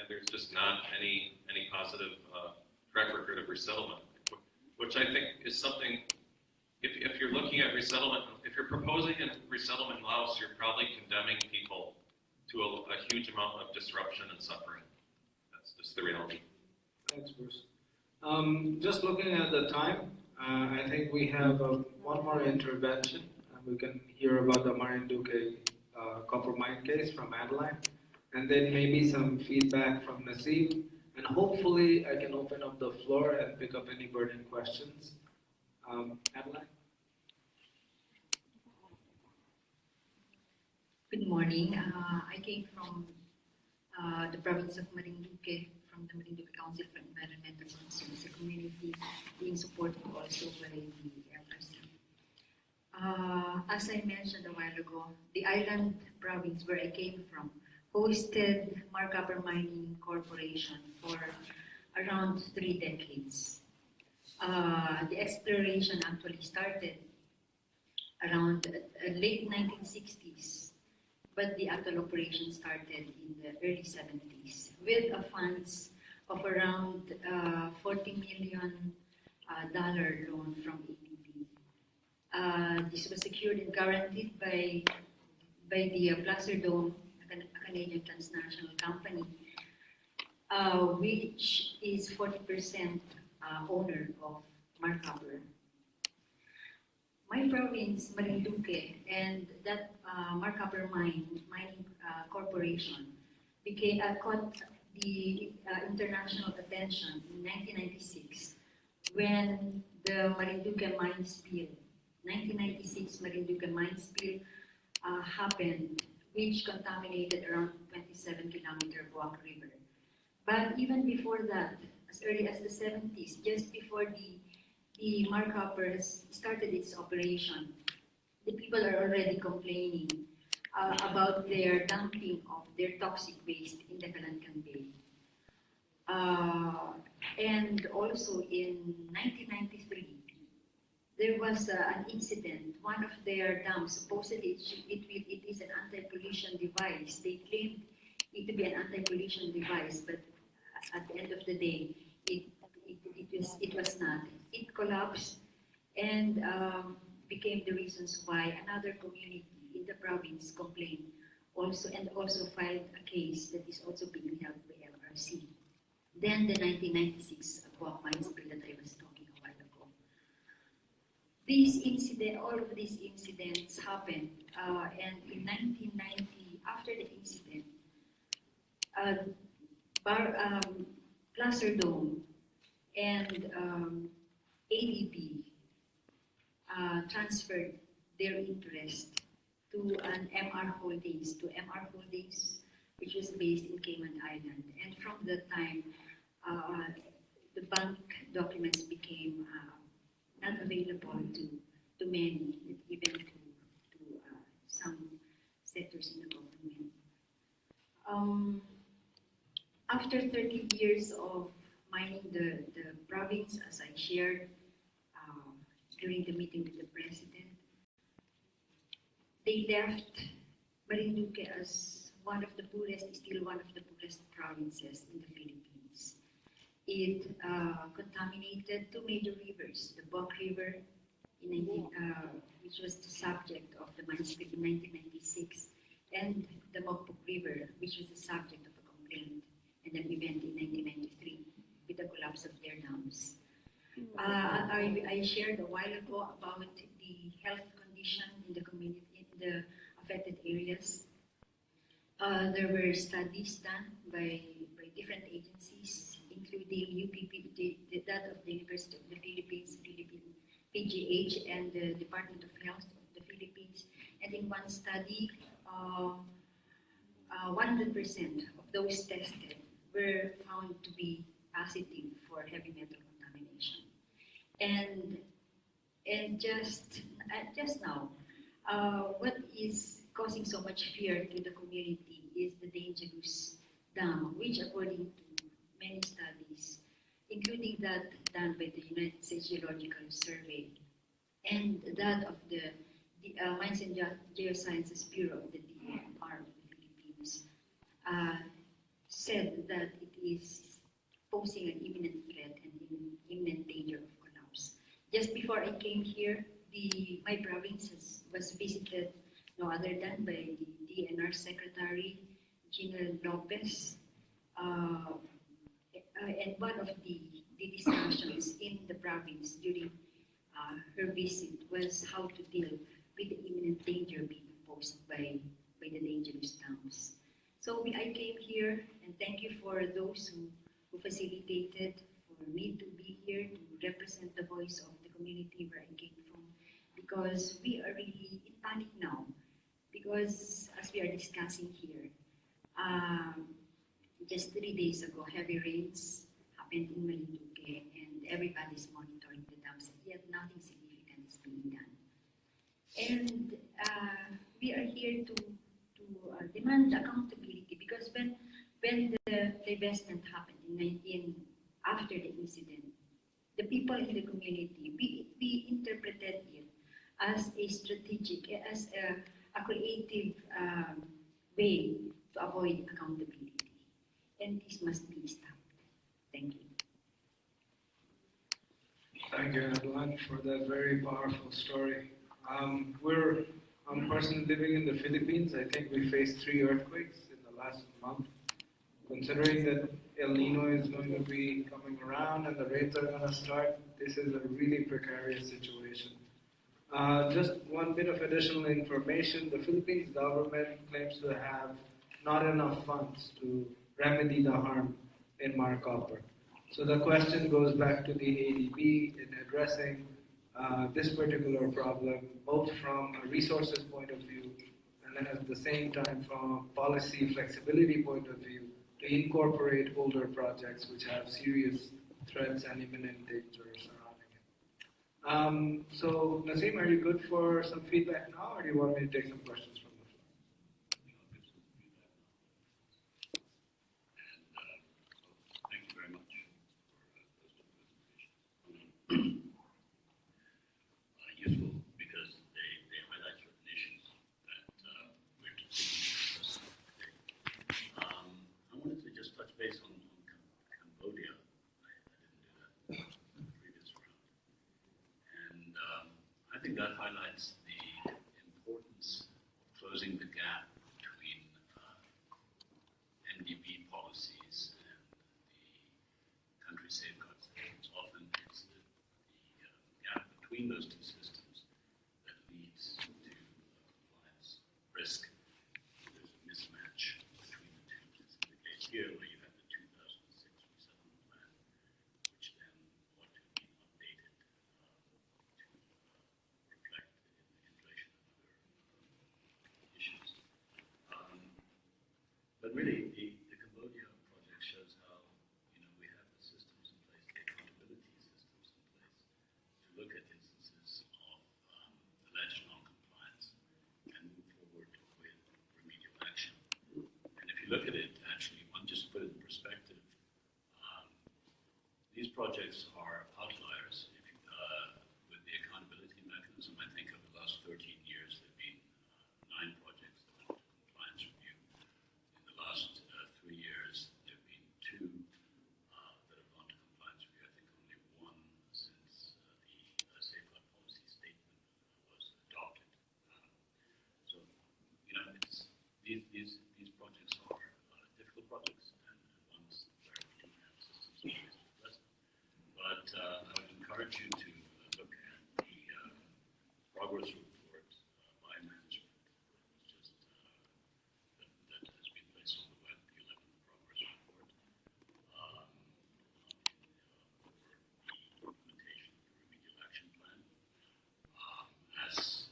Speaker 7: there's just not any positive track record of resettlement, which I think is something. If you're looking at resettlement, if you're proposing a resettlement in Laos, you're probably condemning people to a huge amount of disruption and suffering. That's just the reality.
Speaker 1: Thanks, Bruce. Just looking at the time, I think we have one more intervention. We can hear about the Marinduque copper mine case from Adeline, and then maybe some feedback from Nasim, and hopefully I can open up the floor and pick up any burning questions. Adeline?
Speaker 8: Good morning. I came from the province of Marinduque, from the Marinduque Council for Environmental Concerns, a community being supported also by the LRC. As I mentioned a while ago, the island province where I came from hosted Marcopper Mining Corporation for around 3 decades. The exploration actually started around late 1960s, but the actual operation started in the early 70s with funds of around $40 million loan from ADB. This was secured and guaranteed by the Placer Dome, a Canadian transnational company, which is 40% owner of Marcopper. My province, Marinduque, and that Marcopper Mining Corporation caught the international attention in 1996 when the Marinduque mine spill. 1996 Marinduque mine spill happened, which contaminated around 27-kilometer Buak River. But even before that, as early as the 70s, just before the Marcopper started its operation, the people are already complaining about their dumping of their toxic waste in the Calancan Bay. And also in 1993, there was an incident. One of their dams, supposedly it is an anti-pollution device. They claimed it to be an anti-pollution device, but at the end of the day, it was not. It collapsed and became the reasons why another community in the province complained also filed a case that is also being held by LRC. Then the 1996 Buak mine spill that I was talking a while ago. All of these incidents happened, and in 1990, after the incident, Placer Dome and ADB transferred their interest to an MR Holdings, which was based in Cayman Island. And from that time, the bank documents became not available to many, even to some sectors in the government. After 30 years of mining the province, as I shared during the meeting with the president, they left Marinduque as one of the poorest, still one of the poorest provinces in the Philippines. It contaminated two major rivers, the Bok River, which was the subject of the mine spill in 1996, and the Mokpok River, which was the subject of a complaint and an event in 1993 with the collapse of their dams. I shared a while ago about the health condition in the community, in the affected areas. There were studies done by different agencies, including UPP, that of the University of the Philippines, PGH, and the Department of Health of the Philippines. And in one study, 100% of those tested were found to be positive for heavy metal contamination. And just now, what is causing so much fear to the community is the dangerous dam, which according to many studies, including that done by the United States Geological Survey and that of the Mines and Geosciences Bureau of the DNR of the Philippines, said that it is posing an imminent threat and imminent danger of collapse. Just before I came here, my province was visited no other than by the DNR Secretary, Gina Lopez, and one of the discussions in the province during her visit was how to deal with the imminent danger being posed by the dangerous dams. So I came here, and thank you for those who facilitated for me to be here to represent the voice of the community where I came from, because we are really in panic now. Because as we are discussing here, just 3 days ago, heavy rains happened in Marinduque, and everybody's monitoring the dams, yet nothing significant is being done. And we are here to demand accountability, because when the divestment happened after the incident, the people in the community, we interpreted it as a strategic, as a creative way to avoid accountability. And this must be stopped. Thank you.
Speaker 1: Thank you, Adeline, for that very powerful story. I'm personally living in the Philippines. I think we faced 3 earthquakes in the last month. Considering that El Nino is going to be coming around and the rains are going to start, this is a really precarious situation. Just one bit of additional information. The Philippines government claims to have not enough funds to remedy the harm in Marcopper. So the question goes back to the ADB in addressing this particular problem, both from a resources point of view and then at the same time from a policy flexibility point of view to incorporate older projects which have serious threats and imminent danger surrounding it. So Naseem, are you good for some feedback now, or do you want me to take some questions from the floor?
Speaker 2: Thank you very much for those two presentations. Useful because they highlight certain issues that we're discussing today. I wanted to just touch base on Cambodia. I didn't do that in the previous round. And I think that highlights the importance of closing the gap between NDB policies and the country safeguard systems. Often it's the gap between those two systems that leads to compliance risk. There's a mismatch between the two. This is the case here where you have the 2006 resettlement plan, which then ought to be updated to reflect inflation and other issues. But really, the Cambodia project shows how we have the systems in place, the accountability systems in place, to look at instances of alleged non-compliance and move forward with remedial action. And if you look at it, actually, one just put it in perspective, these projects are outliers. With the accountability mechanism, I think over the last 13 years, there have been 9 projects that went to compliance review. these projects are difficult projects and ones where we don't have systems in place to address them. But I would encourage you to look at the progress report by management that was just that has been placed on the web, the 11th progress report over the implementation of the remedial action plan, as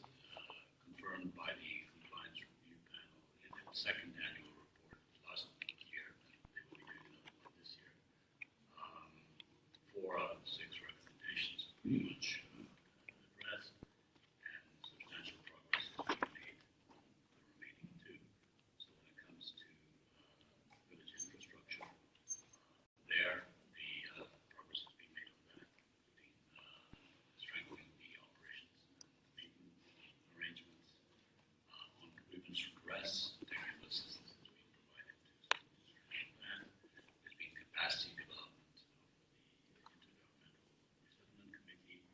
Speaker 2: confirmed by the compliance review panel in its second annual report last year. They will be doing another one this year. 4 out of 6 recommendations are pretty much addressed, and substantial progress has been made the remaining 2. So when it comes to village infrastructure, there the progress has been made on that, including strengthening the operations and maintenance arrangements. On grievance redress, technical assistance has been provided to strengthen that. There's been capacity development of the Intergovernmental Resettlement Committee.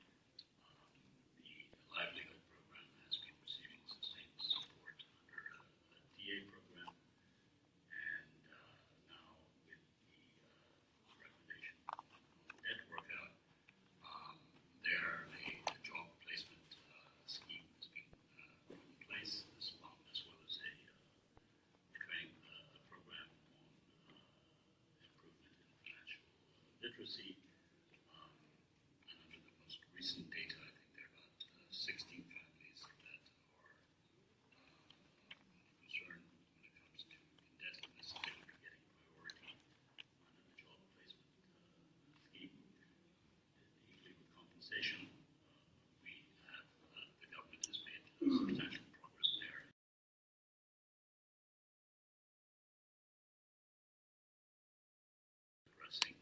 Speaker 2: The livelihood program has been receiving sustained support under a DA program, and now with the recommendation on debt workout, there a job placement scheme has been put in place, as well as a training program on improvement in financial literacy. And under the most recent data, I think there are about 16 families that are concerned when it comes to indebtedness and getting priority under the job placement scheme. Equally with compensation, the government has made substantial progress there. Addressing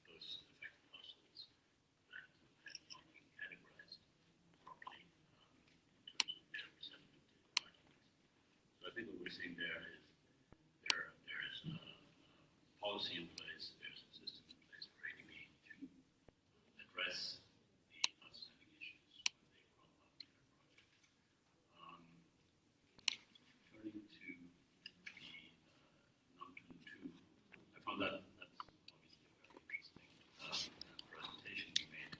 Speaker 2: those affected households that had not been categorized properly in terms of their resettlement documents. So I think what we're seeing there is there's policy in place, there's a system in place for ADB to address the outstanding issues when they crop up in their project. Turning to the Mountain 2, I found that's obviously a very interesting presentation you made.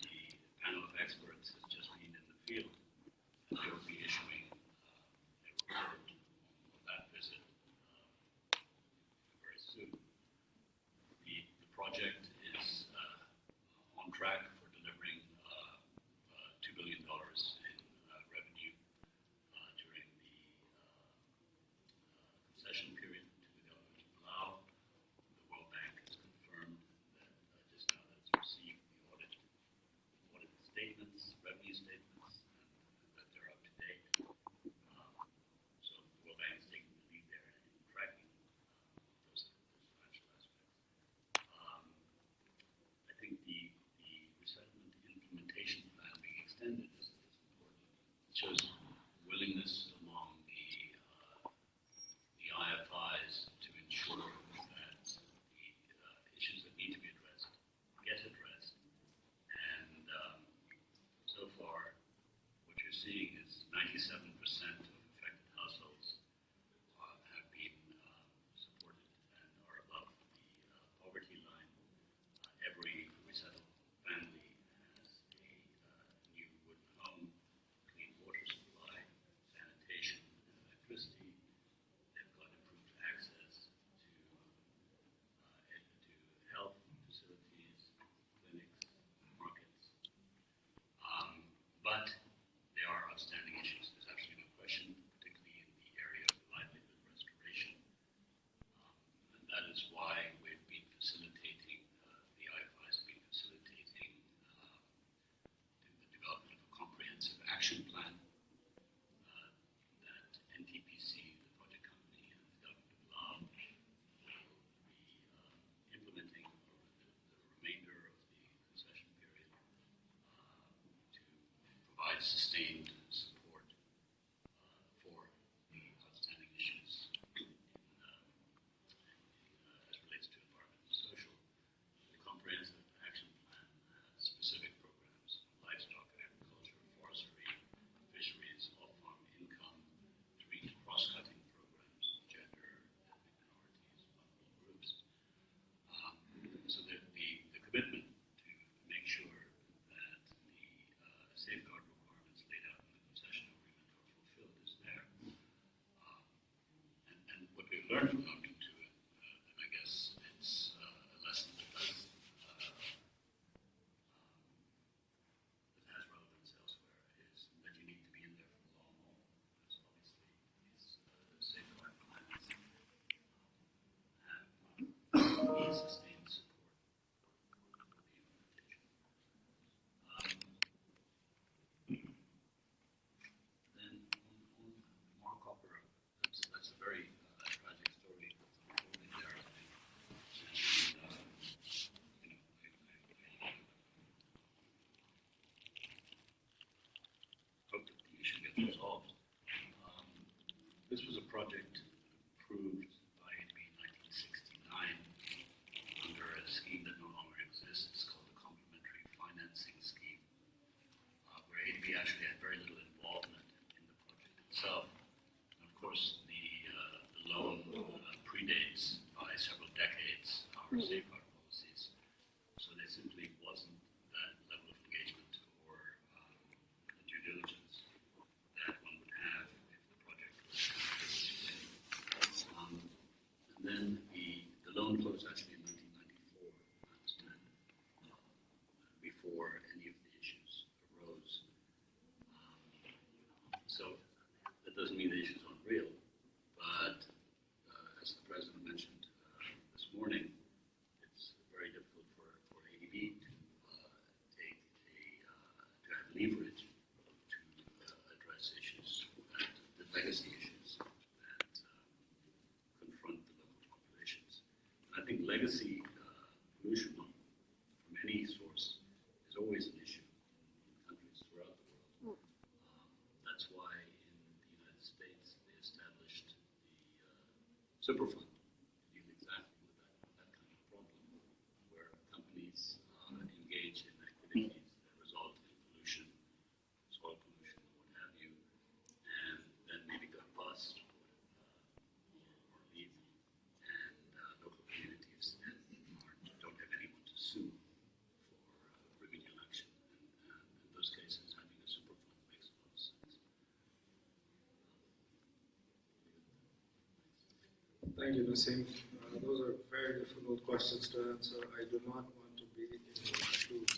Speaker 2: The panel of experts has just been in the field, and they will be issuing a report on that visit very soon. The project is on track for delivering $2 billion in revenue during the concession period to the government of Palau. The World Bank has confirmed that just now that it's received the audit statements, revenue statements, and that they're up to date. So the World Bank is taking the lead there in tracking those financial aspects. I think the resettlement implementation plan being extended is important. It shows willingness among the IFIs to ensure that the issues that need to be addressed get addressed. And so far, what you're seeing is 97% of affected households have been supported and are above the poverty line. Every resettled family has a new wooden home, clean water supply, sanitation, and electricity. They've got improved access to health facilities, clinics, markets. But there are outstanding issues. There's absolutely no question, particularly in the area of livelihood restoration. And that is why we've been facilitating, the IFIs have been facilitating the development of a comprehensive action plan that NTPC, the project company, and the government of Laos will be implementing over the remainder of the concession period to provide sustained support for the outstanding issues as relates to environment and social. The comprehensive action plan has specific programs: livestock, agriculture, forestry, fisheries, off-farm income, safeguard requirements laid out in the concession agreement are fulfilled is there. And what we've learned from looking to it, and I guess it's a lesson that does that has relevance elsewhere, is that you need to be in there for the long haul. Because obviously these safeguard plans have need sustained support for the implementation. Then on Mark Copper, that's a very tragic story unfolding there, I think. And, I hope that the issue gets resolved. This was a project approved by ADB in 1969 under a scheme that no longer exists called the Complementary Financing Scheme, where ADB actually had very little involvement in the project itself. And of course, the loan predates by several decades our safeguard policies, so there simply wasn't that level of engagement or the due diligence that one would have if the project was and then the loan closed actually in 1994, I understand, before any of the issues arose. So that doesn't mean the issues aren't real, but as the President mentioned this morning, it's very difficult for ADB to take to have leverage to address issues the legacy issues that confront the local populations. And I think legacy pollution from any source is always an issue in countries throughout the world. That's why in the United States they established the Superfund to deal exactly with that kind of problem, where companies engage in activities that result in pollution, soil pollution, or what have you, and then maybe go bust or leave, and local communities don't have anyone to sue for remedial action. And in those cases, having a Superfund makes a lot of sense.
Speaker 1: Thank you, Naseem. Those are very difficult questions to answer. I do not want to be in your shoes.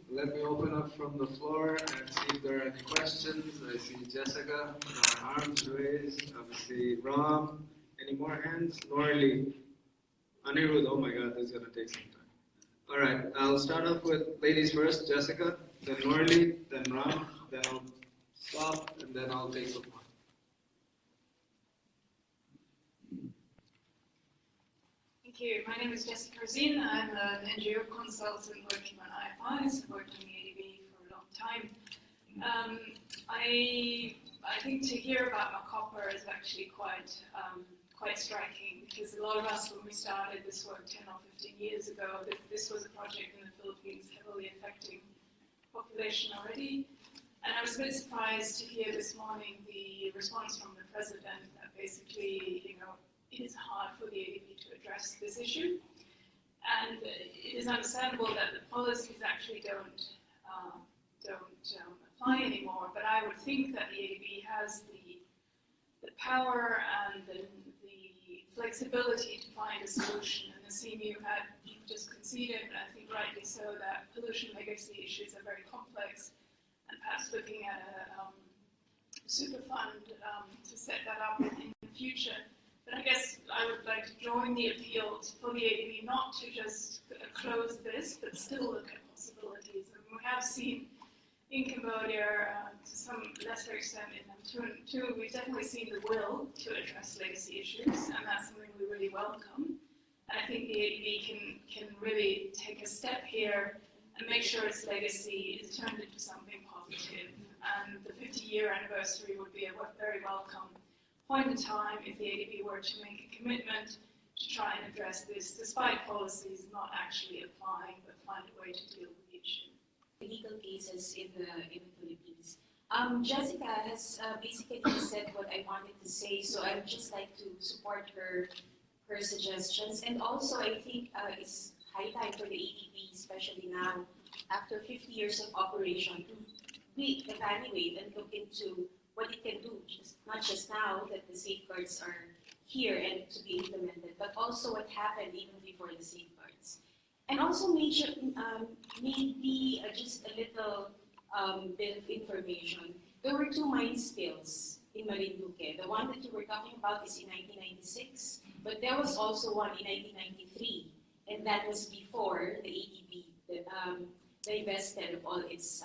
Speaker 1: Let me open up from the floor and see if there are any questions. I see Jessica, arms raised. Obviously, Ram. Any more hands? Norley. Anirudh, oh my God, this is going to take some time. All right, I'll start off with ladies first, Jessica, then Norley, then Ram, then I'll stop, and then I'll take some more.
Speaker 9: Thank you. My name is Jessica Razin. I'm an NGO consultant working on IFIs. I've worked on the ADB for a long time. I think to hear about Macopper is actually quite striking, because a lot of us, when we started this work 10 or 15 years ago, this was a project in the Philippines heavily affecting population already. And I was a bit surprised to hear this morning the response from the President that basically, it is hard for the ADB to address this issue. And it is understandable that the policies actually don't apply anymore, but I would think that the ADB has the power and the flexibility to find a solution. And Naseem, you've just conceded, and I think rightly so, that pollution legacy issues are very complex, and perhaps looking at a super fund to set that up in the future. But I guess I would like to join the appeal for the ADB not to just close this, but still look at possibilities. And we have seen in Cambodia, to some lesser extent in Nam too, we've definitely seen the will to address legacy issues, and that's something we really welcome. And I think the ADB can really take a step here and make sure its legacy is turned into something positive. And the 50-year anniversary would be a very welcome point in time if the ADB were to make a commitment to try and address this, despite policies not actually applying, but find a way to deal with the issue.
Speaker 10: Legal cases in the Philippines. Jessica has basically said what I wanted to say, so I would just like to support her suggestions. And also, I think it's high time for the ADBs especially now, after 50 years of operation, to re-evaluate and look into what it can do, not just now that the safeguards are here and to be implemented, but also what happened even before the safeguards. And also maybe just a little bit of information. There were 2 mine spills in Marinduque. The one that you were talking about is in 1996, but there was also one in 1993, and that was before the ADB divested of all its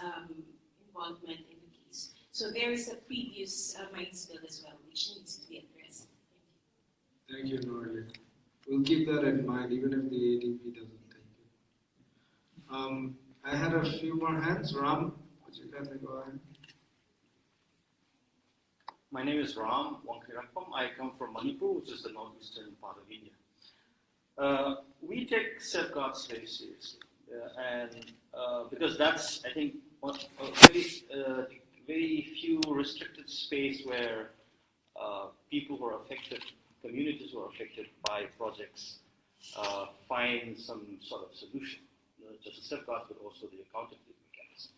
Speaker 10: involvement in the case. So there is a previous mine spill as well, which needs to be addressed.
Speaker 1: Thank you, Norley. We'll keep that in mind, even if the ADB doesn't take it. I had a few more hands. Ram, would you kindly go ahead?
Speaker 11: My name is Ram Wangkirapam. I come from Manipur, which is the northeastern part of India. We take safeguards very seriously, and because that's, I think, a very few restricted space where people who are affected, communities who are affected by projects, find some sort of solution, not just the safeguards, but also the accountability mechanism.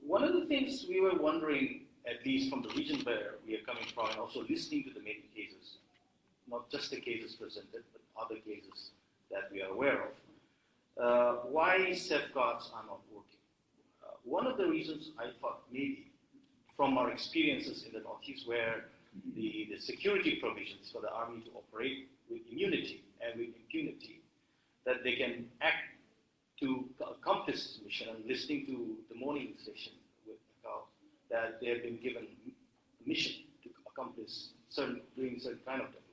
Speaker 11: One of the things we were wondering, at least from the region where we are coming from, and also listening to the many cases, not just the cases presented, but other cases that we are aware of, why safeguards are not working. One of the reasons I thought maybe from our experiences in the Northeast, where the security provisions for the army to operate with immunity and with impunity, that they can act to accomplish this mission, and listening to the morning session with Akal, that they have been given a mission to accomplish doing certain kind of development.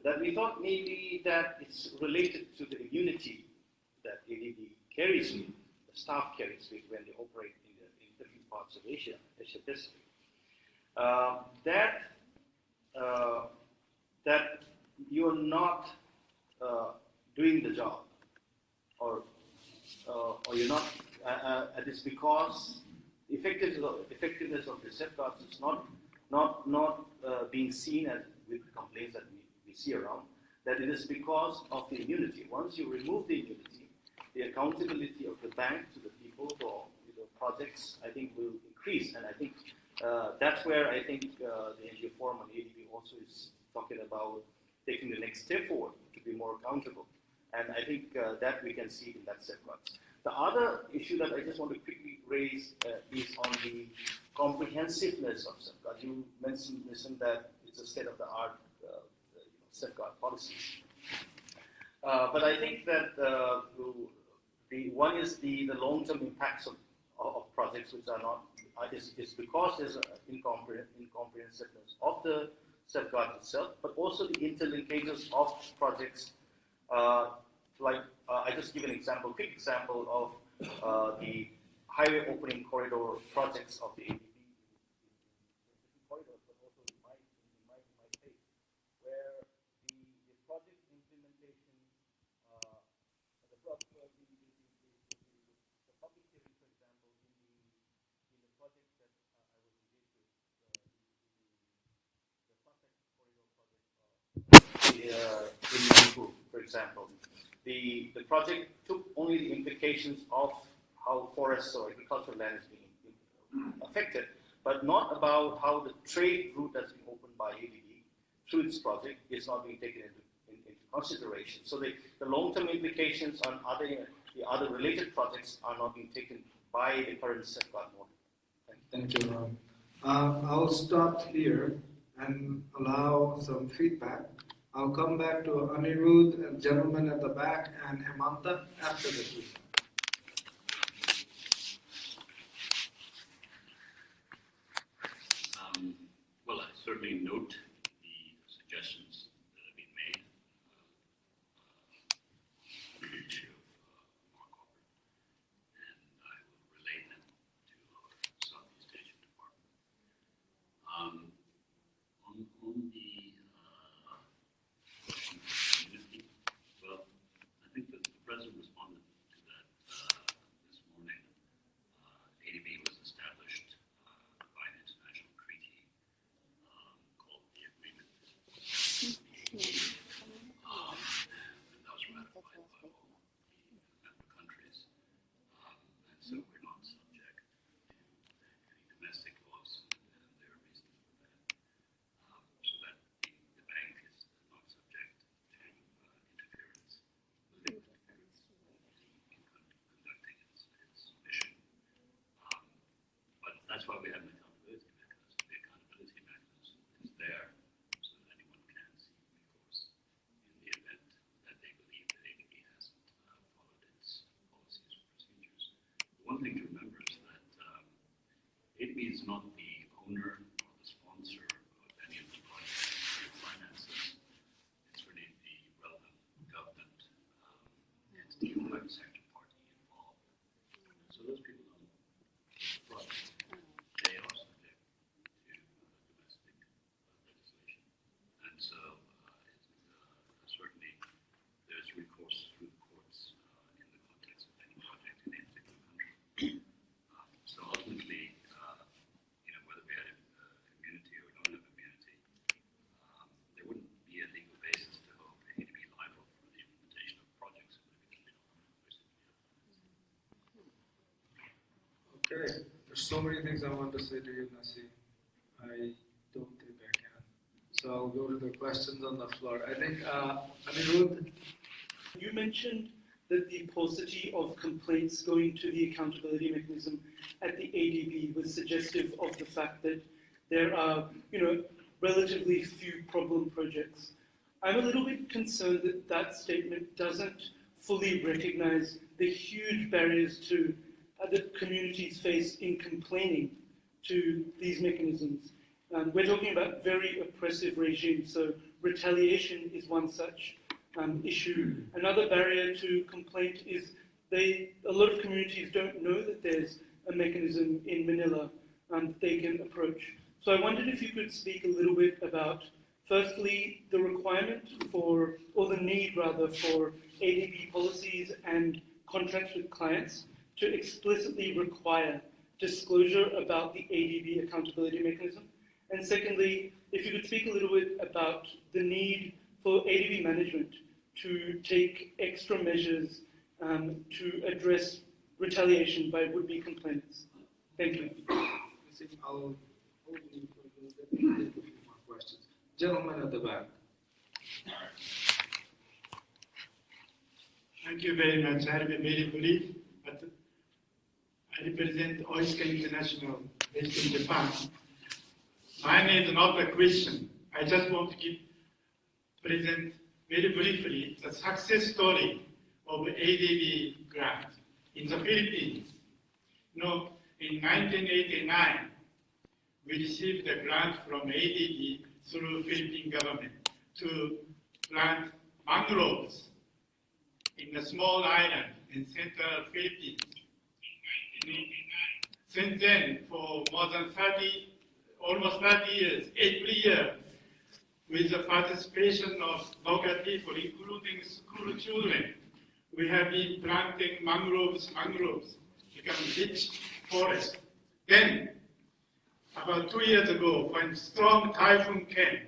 Speaker 11: That we thought maybe that it's related to the immunity that ADB carries with, the staff carries with when they operate in different parts of Asia Pacific. That you're not doing the job, or you're not, and it's because the effectiveness of the safeguards is not being seen as with complaints that we see around, that it is because of the immunity. Once you remove the immunity, the accountability of the bank to the people for the projects, I think, will increase. And I think that's where I think the NGO Forum on ADB also is talking about taking the next step forward to be more accountable. And I think that we can see in that safeguards. The other issue that I just want to quickly raise is on the comprehensiveness of safeguards. You mentioned that it's a state-of-the-art safeguard policy. But I think that the one is the long-term impacts of projects which are not, it's because there's an incomprehensiveness of the safeguard itself, but also the interlinkages of projects. I just give an example, quick example of the highway opening corridor projects of the ADB corridors, but also in my state, where the project implementation, the public hearing, for example, in the project that I was engaged with, the Pasek corridor project in Manipur, for example. The project took only the implications of how forests or agricultural land is being affected, but not about how the trade route that's been opened by ADB through this project is not being taken into consideration. So the long-term implications on the other related projects are not being taken by the current safeguard model.
Speaker 1: Thank you, Ram. I'll stop here and allow some feedback. I'll come back to Anirudh and gentleman at the back and Hemanta after the feedback.
Speaker 2: Well, I certainly note the suggestions that have been made on the issue of more corporate, and I will relay them to our Southeast Asian department. On the community, well, I think that the President responded to that this morning. ADB was established by an international treaty called the we have an accountability mechanism. The accountability mechanism is there so that anyone can seek recourse in the event that they believe that ADB hasn't followed its policies or procedures. One thing to remember is that ADB is not the owner or the sponsor of any of the projects it finances. It's really the relevant government entity or private sector party involved. So those people don't project. They are subject to domestic legislation. And so certainly there's recourse through the courts in the context of any project in any particular country. So ultimately, whether we had immunity or don't have immunity, there wouldn't be a legal basis to hold ADB liable for the implementation of projects because
Speaker 1: Okay, there's so many things I want to say to you, Nasi. I don't think I can. So I'll go to the questions on the floor. I think, Anirudh,
Speaker 12: You mentioned that the paucity of complaints going to the accountability mechanism at the ADB was suggestive of the fact that there are, relatively few problem projects. I'm a little bit concerned that that statement doesn't fully recognize the huge barriers to that communities face in complaining to these mechanisms. We're talking about very oppressive regimes, so retaliation is one such issue. Another barrier to complaint is a lot of communities don't know that there's a mechanism in Manila that they can approach. So I wondered if you could speak a little bit about, firstly, the requirement for, or the need rather, for ADB policies and contracts with clients to explicitly require disclosure about the ADB accountability mechanism. And secondly, if you could speak a little bit about the need for ADB management to take extra measures to address retaliation by would-be complainants. Thank you.
Speaker 1: I'll hold you for a little bit and take a few more questions. Gentleman at the back.
Speaker 13: Thank you very much. I'll be very brief, but I represent Oyster International based in Japan. Mine is not a question. I just want to present very briefly the success story of ADB grant in the Philippines. In 1989, we received a grant from ADB through Philippine government to plant mangroves in a small island in central Philippines. Since then, for more than almost 30 years, every year, with the participation of local people, including school children, we have been planting mangroves, become rich forest. Then, about 2 years ago, when strong typhoon came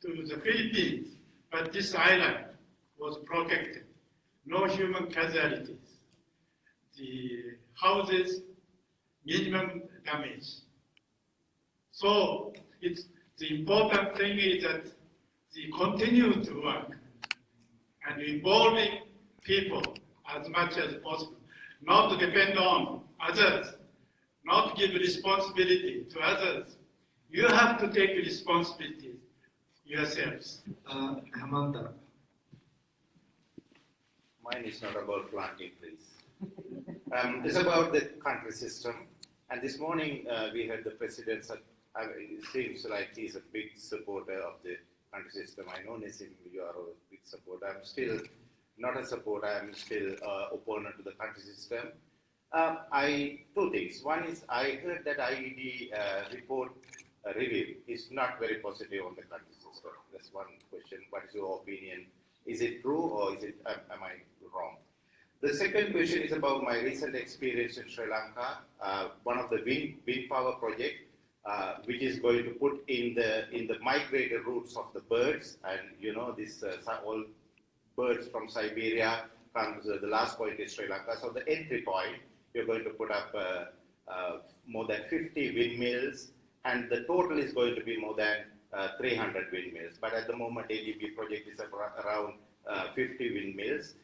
Speaker 13: to the Philippines, but this island was protected. No human casualties. The houses, minimum damage. So the important thing is that they continue to work and involving people as much as possible, not to depend on others, not give responsibility to others. You have to take responsibility yourselves.
Speaker 1: Hemanta.
Speaker 14: Mine is not about planting trees. It's about the country system. And this morning we heard the president said, it seems like he's a big supporter of the country system. I know, Nissim, you are a big supporter. I'm still not a supporter. I'm still opponent to the country system. Two things. One is I heard that IED report review is not very positive on the country system. That's one question. What is your opinion? Is it true or is it? Am I wrong? The second question is about my recent experience in Sri Lanka. One of the wind power project, which is going to put in the migratory routes of the birds, and this all birds from Siberia comes. The last point is Sri Lanka. So the entry point, you're going to put up more than 50 windmills, and the total is going to be more than 300 windmills. But at the moment, ADB project is around 50 windmills.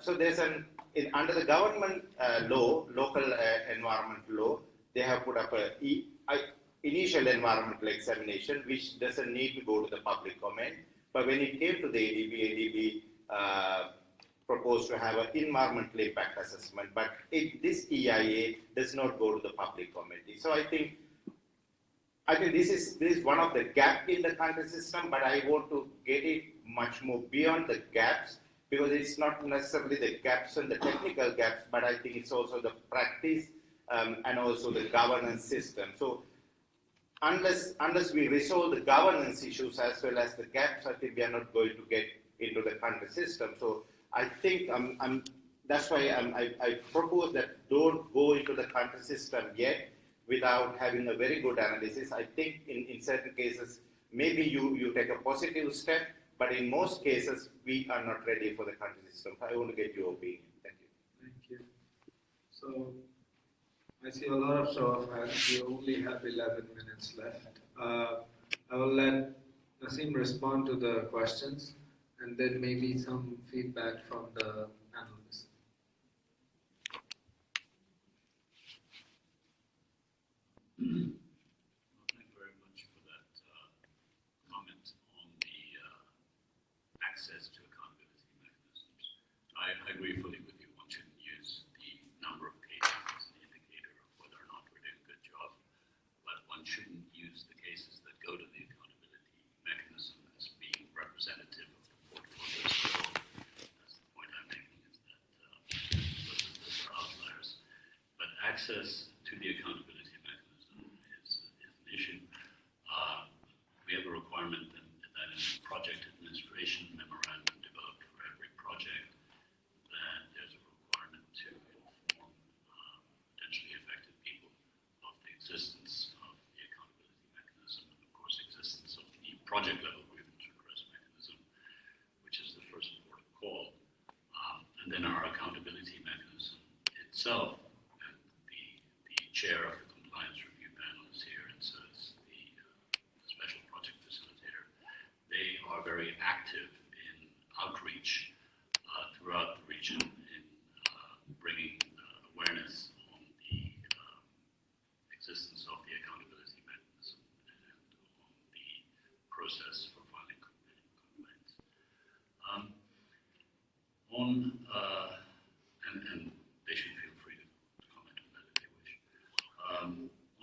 Speaker 14: So there's under the government law, local environment law, they have put up a initial environmental examination, which doesn't need to go to the public comment. But when it came to the ADB proposed to have an environmental impact assessment, but this EIA does not go to the public comment. So I think this is one of the gap in the country system, but I want to get it much more beyond the gaps, because it's not necessarily the gaps and the technical gaps, but I think it's also the practice and also the governance system. So unless we resolve the governance issues as well as the gaps, I think we are not going to get into the country system. So I think that's why I propose that don't go into the country system yet without having a very good analysis. I think in certain cases, maybe you take a positive step, but in most cases, we are not ready for the country system. I want to get your opinion. Thank you.
Speaker 1: Thank you. So I see a lot of show of hands. We only have 11 minutes left. I will let Naseem respond to the questions, and then maybe some feedback from the panelists.
Speaker 2: Thank you very much for that comment on the access to accountability mechanisms. I agree fully with you. One shouldn't use the number of cases as an indicator of whether or not we're doing a good job, but one shouldn't use the cases that go to the accountability mechanism as being representative of the portfolio. That's the point I'm making, is that those are outliers. But access to the accountability mechanism is an issue. We have a requirement that in project administration memorandum developed for every project, that there's a requirement to inform potentially affected people of the existence of the accountability mechanism, and of course existence of the project level grievance redress mechanism, which is the first port of call. And then our accountability mechanism itself, and the chair of the compliance review panel is here, and so is the special project facilitator. They are very active in outreach throughout the region in bringing awareness on the existence of the accountability mechanism and on the process for filing complaints. And they should feel free to comment on that if they wish.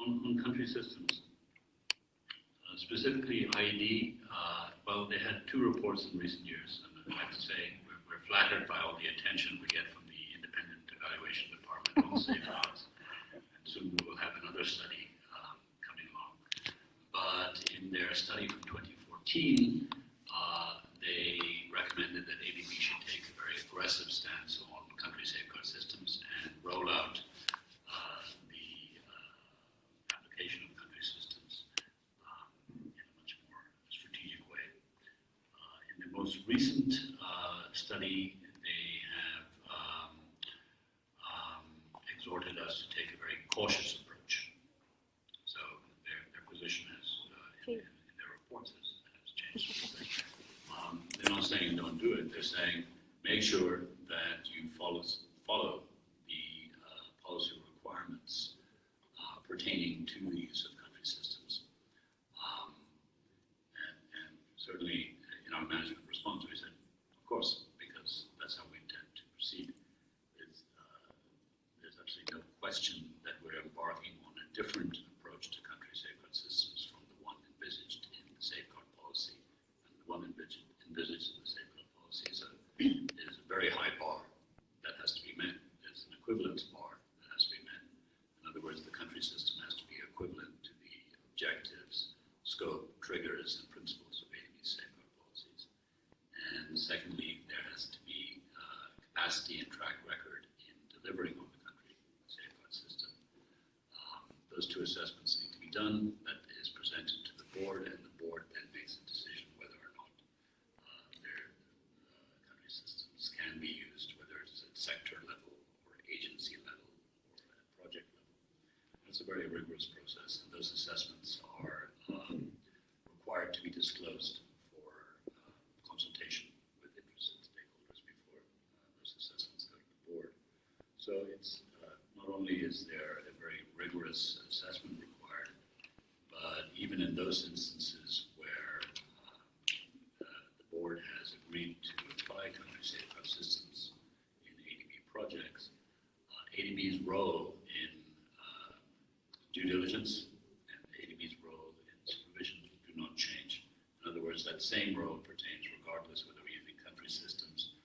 Speaker 2: On country systems, specifically IED, well, they had 2 reports in recent years, and I have to say we're flattered by all the attention we get from the Independent Evaluation Department on safeguards, and soon we will have another study coming along. But in their study from 2014, they recommended that ADB should take a very aggressive stance on country safeguard systems and roll out application of country systems in a much more strategic way. In the most recent study, they have exhorted us to take a very cautious approach. So their position has, in their reports, has changed. They're not saying don't do it. They're saying make sure that you follow the policy requirements pertaining to the use of country systems. And certainly in our management response, we said, of course, because that's how we intend to proceed. There's absolutely no question that we're embarking on a different approach to country safeguard systems from the one envisaged in the safeguard policy. And the one envisaged in the safeguard policy is a very high bar that has to be met. There's an equivalence bar that has to be met. In other words, the country system has to be equivalent to the objectives, scope, triggers, and principles of ADB's safeguard policies. And secondly, there has to be capacity and track record in delivering on the country safeguard system. Those 2 assessments need to be done. That is presented to the board, and the board then makes a decision whether or not their country systems can be used, whether it's at sector level or agency level or at project level. It's a very rigorous process, and those assessments are required to be disclosed for consultation with interested stakeholders before those assessments go to the board. So it's not only is there a very rigorous rigorous assessment required. But even in those instances where the board has agreed to apply country safeguard systems in ADB projects, ADB's role in due diligence and ADB's role in supervision do not change. In other words, that same role pertains regardless whether we're using country systems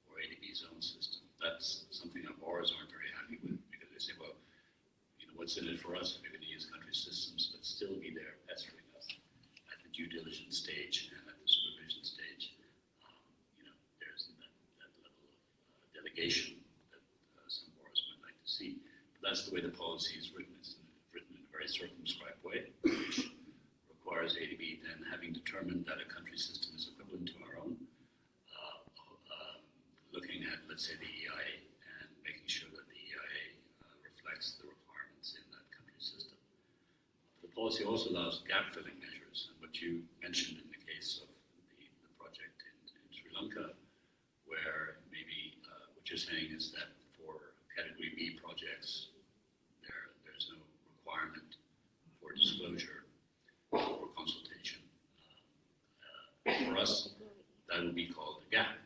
Speaker 2: or ADB's own system. That's something that borrowers aren't very happy with, because they say, well, you know, what's in it for us if we're going to use country systems but still be there pestering us at the due diligence stage and at the supervision stage? You know, there's that level of delegation that some borrowers might like to see. But that's the way the policy is written. It's written in a very circumscribed way, which requires ADB then, having determined that a country system is equivalent to our own, looking at, let's say, the EIA and making sure that the EIA reflects the requirements in that country system. The policy also allows gap-filling measures, and what you mentioned in the case of the project in Sri Lanka, where maybe what you're saying is that for Category B projects, there's no requirement for disclosure or consultation. For us, that would be called a gap.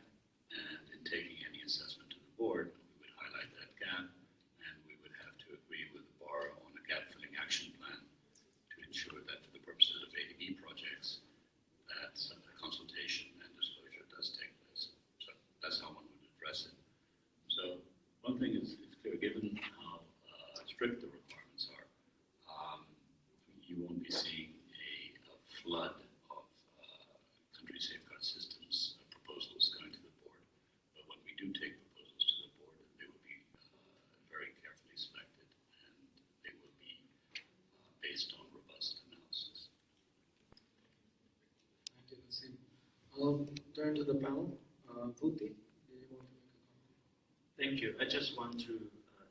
Speaker 2: And in taking any assessment to the board, we would highlight that gap, and we would have to agree with the borrower on a gap-filling action plan to ensure that for the purposes of ADB projects, that consultation and disclosure does take place. So that's how one would address it. So one thing is clear, given how strict the requirements are, you won't be seeing a flood of country safeguard systems proposals going to the board. But when we do take proposals to the board, they will be very carefully selected, and they will be based on robust analysis.
Speaker 1: Thank you, Naseem. I'll turn to the panel. Bhuti, do you want to make a comment?
Speaker 15: Thank you. I just want to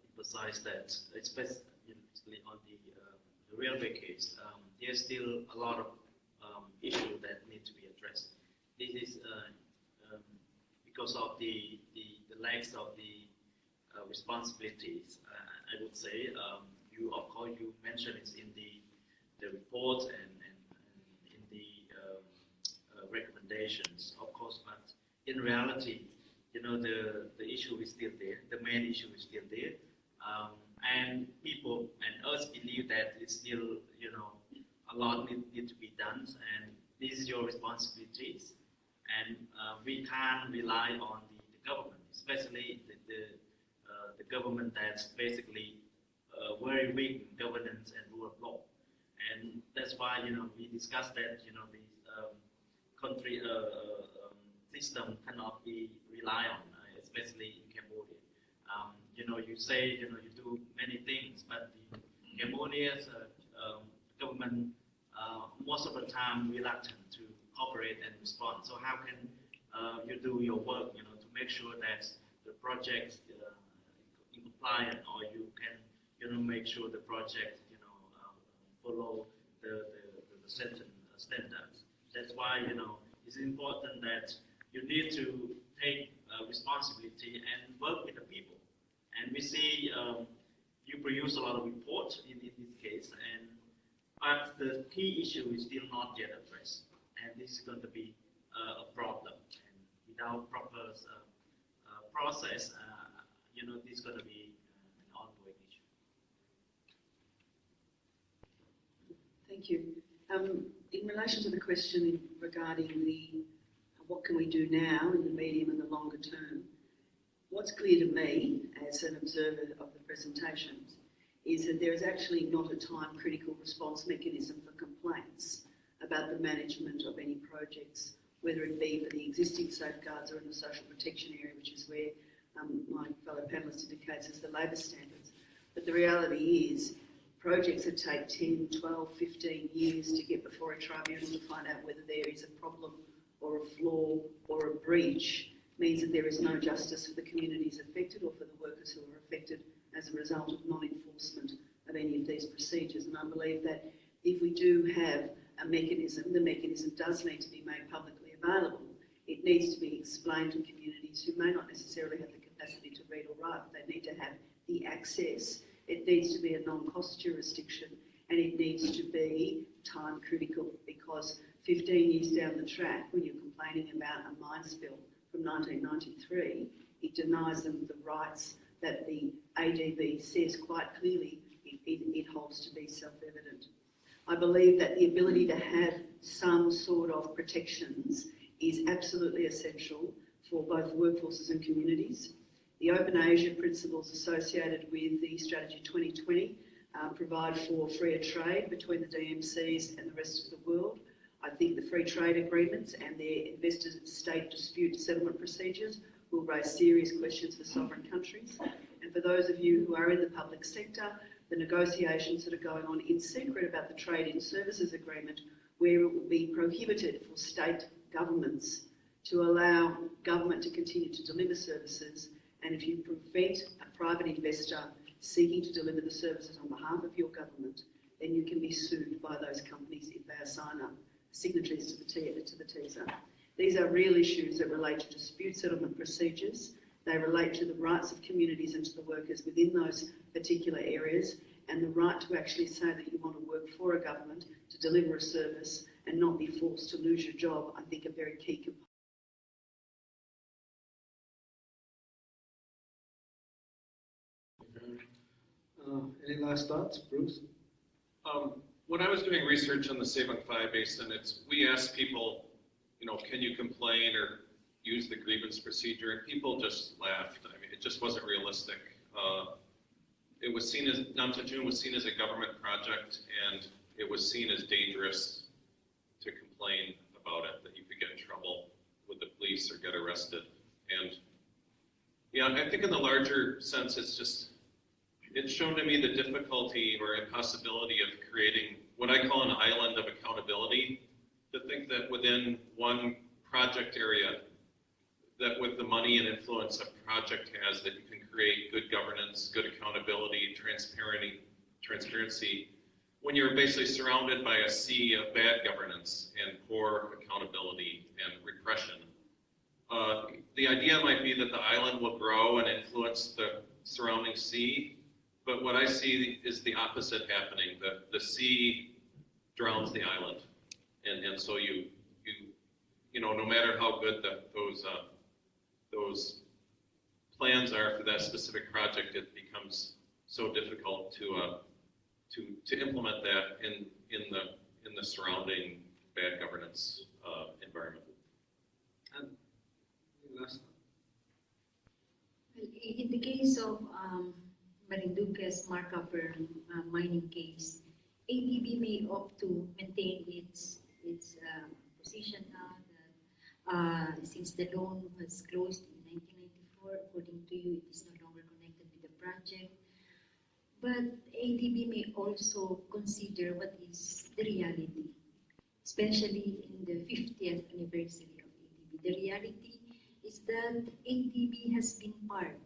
Speaker 15: emphasize that, especially on the railway case, there's still a lot of issues that need to be addressed. This is because of the length of the responsibilities. I would say you, of course, you mentioned it in the report and in the recommendations, of course, but in reality, you know, the issue is still there. The main issue is still there. And people and us believe that it's still, you know, a lot need to be done, and this is your responsibilities. And we can't rely on the government, especially the government that's basically very weak in governance and rule of law. And that's why, you know, we discussed that, you know, the country system cannot be relied on, especially in Cambodia. You know, you say, you know, you do many things, but the Cambodia's government most of the time reluctant to cooperate and respond. So how can you do your work, you know, to make sure that the project in compliant, or you can, you know, make sure the project, you know, follow the certain standards. That's why, you know, it's important that you need to take responsibility and work with the people. And we see you produce a lot of reports in this case, but the key issue is still not yet addressed, and this is going to be a problem. And without proper process, you know, this is going to be an ongoing issue.
Speaker 4: Thank you. In relation to the question regarding what can we do now in the medium and the longer term, what's clear to me as an observer of the presentations is that there is actually not a time-critical response mechanism for complaints about the management of any projects, whether it be for the existing safeguards or in the social protection area, which is where my fellow panellist indicates is the labour standards. But the reality is projects that take 10, 12, 15 years to get before a tribunal to find out whether there is a problem or a flaw or a breach means that there is no justice for the communities affected or for the workers who are affected as a result of non-enforcement of any of these procedures. And I believe that if we do have a mechanism, the mechanism does need to be made publicly available. It needs to be explained to communities who may not necessarily have the capacity to read or write. They need to have the access It needs to be a non-cost jurisdiction, and it needs to be time critical, because 15 years down the track, when you're complaining about a mine spill from 1993, it denies them the rights that the ADB says quite clearly it holds to be self-evident. I believe that the ability to have some sort of protections is absolutely essential for both workforces and communities. The Open Asia principles associated with the Strategy 2020 provide for freer trade between the DMCs and the rest of the world. I think the free trade agreements and their investor-state dispute settlement procedures will raise serious questions for sovereign countries. And for those of you who are in the public sector, the negotiations that are going on in secret about the Trade in Services Agreement, where it will be prohibited for state governments to allow government to continue to deliver services, and if you prevent a private investor seeking to deliver the services on behalf of your government, then you can be sued by those companies if they assign up signatories to the teaser. These are real issues that relate to dispute settlement procedures. They relate to the rights of communities and to the workers within those particular areas, and the right to actually say that you want to work for a government to deliver a service and not be forced to lose your job, I think, are very key components.
Speaker 1: Any last thoughts, Bruce?
Speaker 7: When I was doing research on the Sabang Basin, we asked people, can you complain or use the grievance procedure, and people just laughed. I mean, it just wasn't realistic. It was seen as, Namtajun was seen as a government project, and it was seen as dangerous to complain about it, that you could get in trouble with the police or get arrested. And yeah, I think in the larger sense, it's shown to me the difficulty or impossibility of creating what I call an island of accountability, to think that within one project area, that with the money and influence a project has, that you can create good governance, good accountability, transparency, when you're basically surrounded by a sea of bad governance and poor accountability and repression. The idea might be that the island will grow and influence the surrounding sea, but what I see is the opposite happening. The sea drowns the island, and so no matter how good those plans are for that specific project, it becomes so difficult to implement that in the surrounding bad governance environment.
Speaker 1: And last.
Speaker 8: In the case of Marinduque's Marcopper mining case, ADB may opt to maintain its position now that since the loan was closed in 1994, according to you, it is no longer connected with the project. But ADB may also consider what is the reality, especially in the 50th anniversary of ADB. The reality is that ADB has been part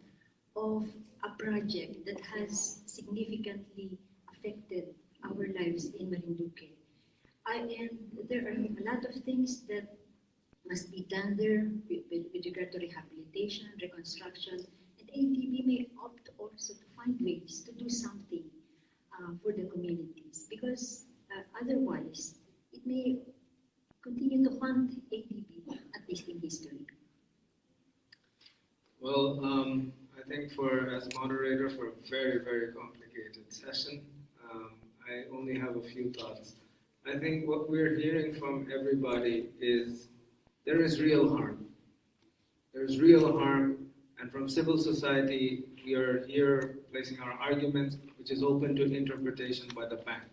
Speaker 8: of a project that has significantly affected our lives in Marinduque. And there are a lot of things that must be done there with regard to rehabilitation, reconstruction, and ADB may opt also to find ways to do something for the communities, because otherwise it may continue to haunt ADB, at least in history.
Speaker 1: Well, I think as moderator for a very, very complicated session, I only have a few thoughts. I think what we're hearing from everybody is there is real harm. There's real harm, and from civil society, we are here placing our arguments, which is open to interpretation by the bank.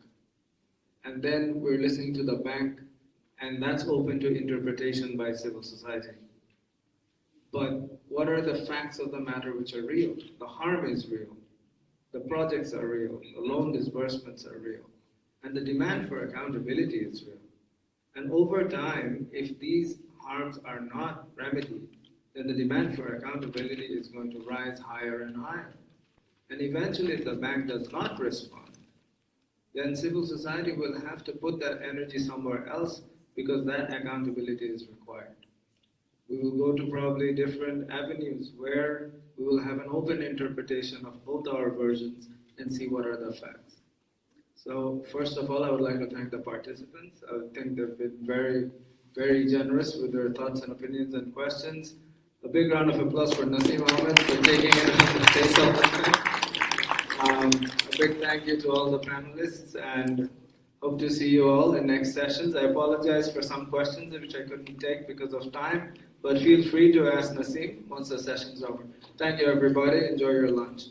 Speaker 1: And then we're listening to the bank, and that's open to interpretation by civil society. But what are the facts of the matter which are real? The harm is real. The projects are real. The loan disbursements are real. And the demand for accountability is real. And over time, if these harms are not remedied, then the demand for accountability is going to rise higher and higher. And eventually, if the bank does not respond, then civil society will have to put that energy somewhere else, because that accountability is required. We will go to probably different avenues where we will have an open interpretation of both our versions, and see what are the facts. So first of all, I would like to thank the participants. I think they've been very, very generous with their thoughts and opinions and questions. A big round of applause for Naseem Ahmed for taking it on the face of the thing. A big thank you to all the panelists, and hope to see you all in next sessions. I apologize for some questions which I couldn't take because of time, but feel free to ask Naseem once the session's over. Thank you, everybody. Enjoy your lunch.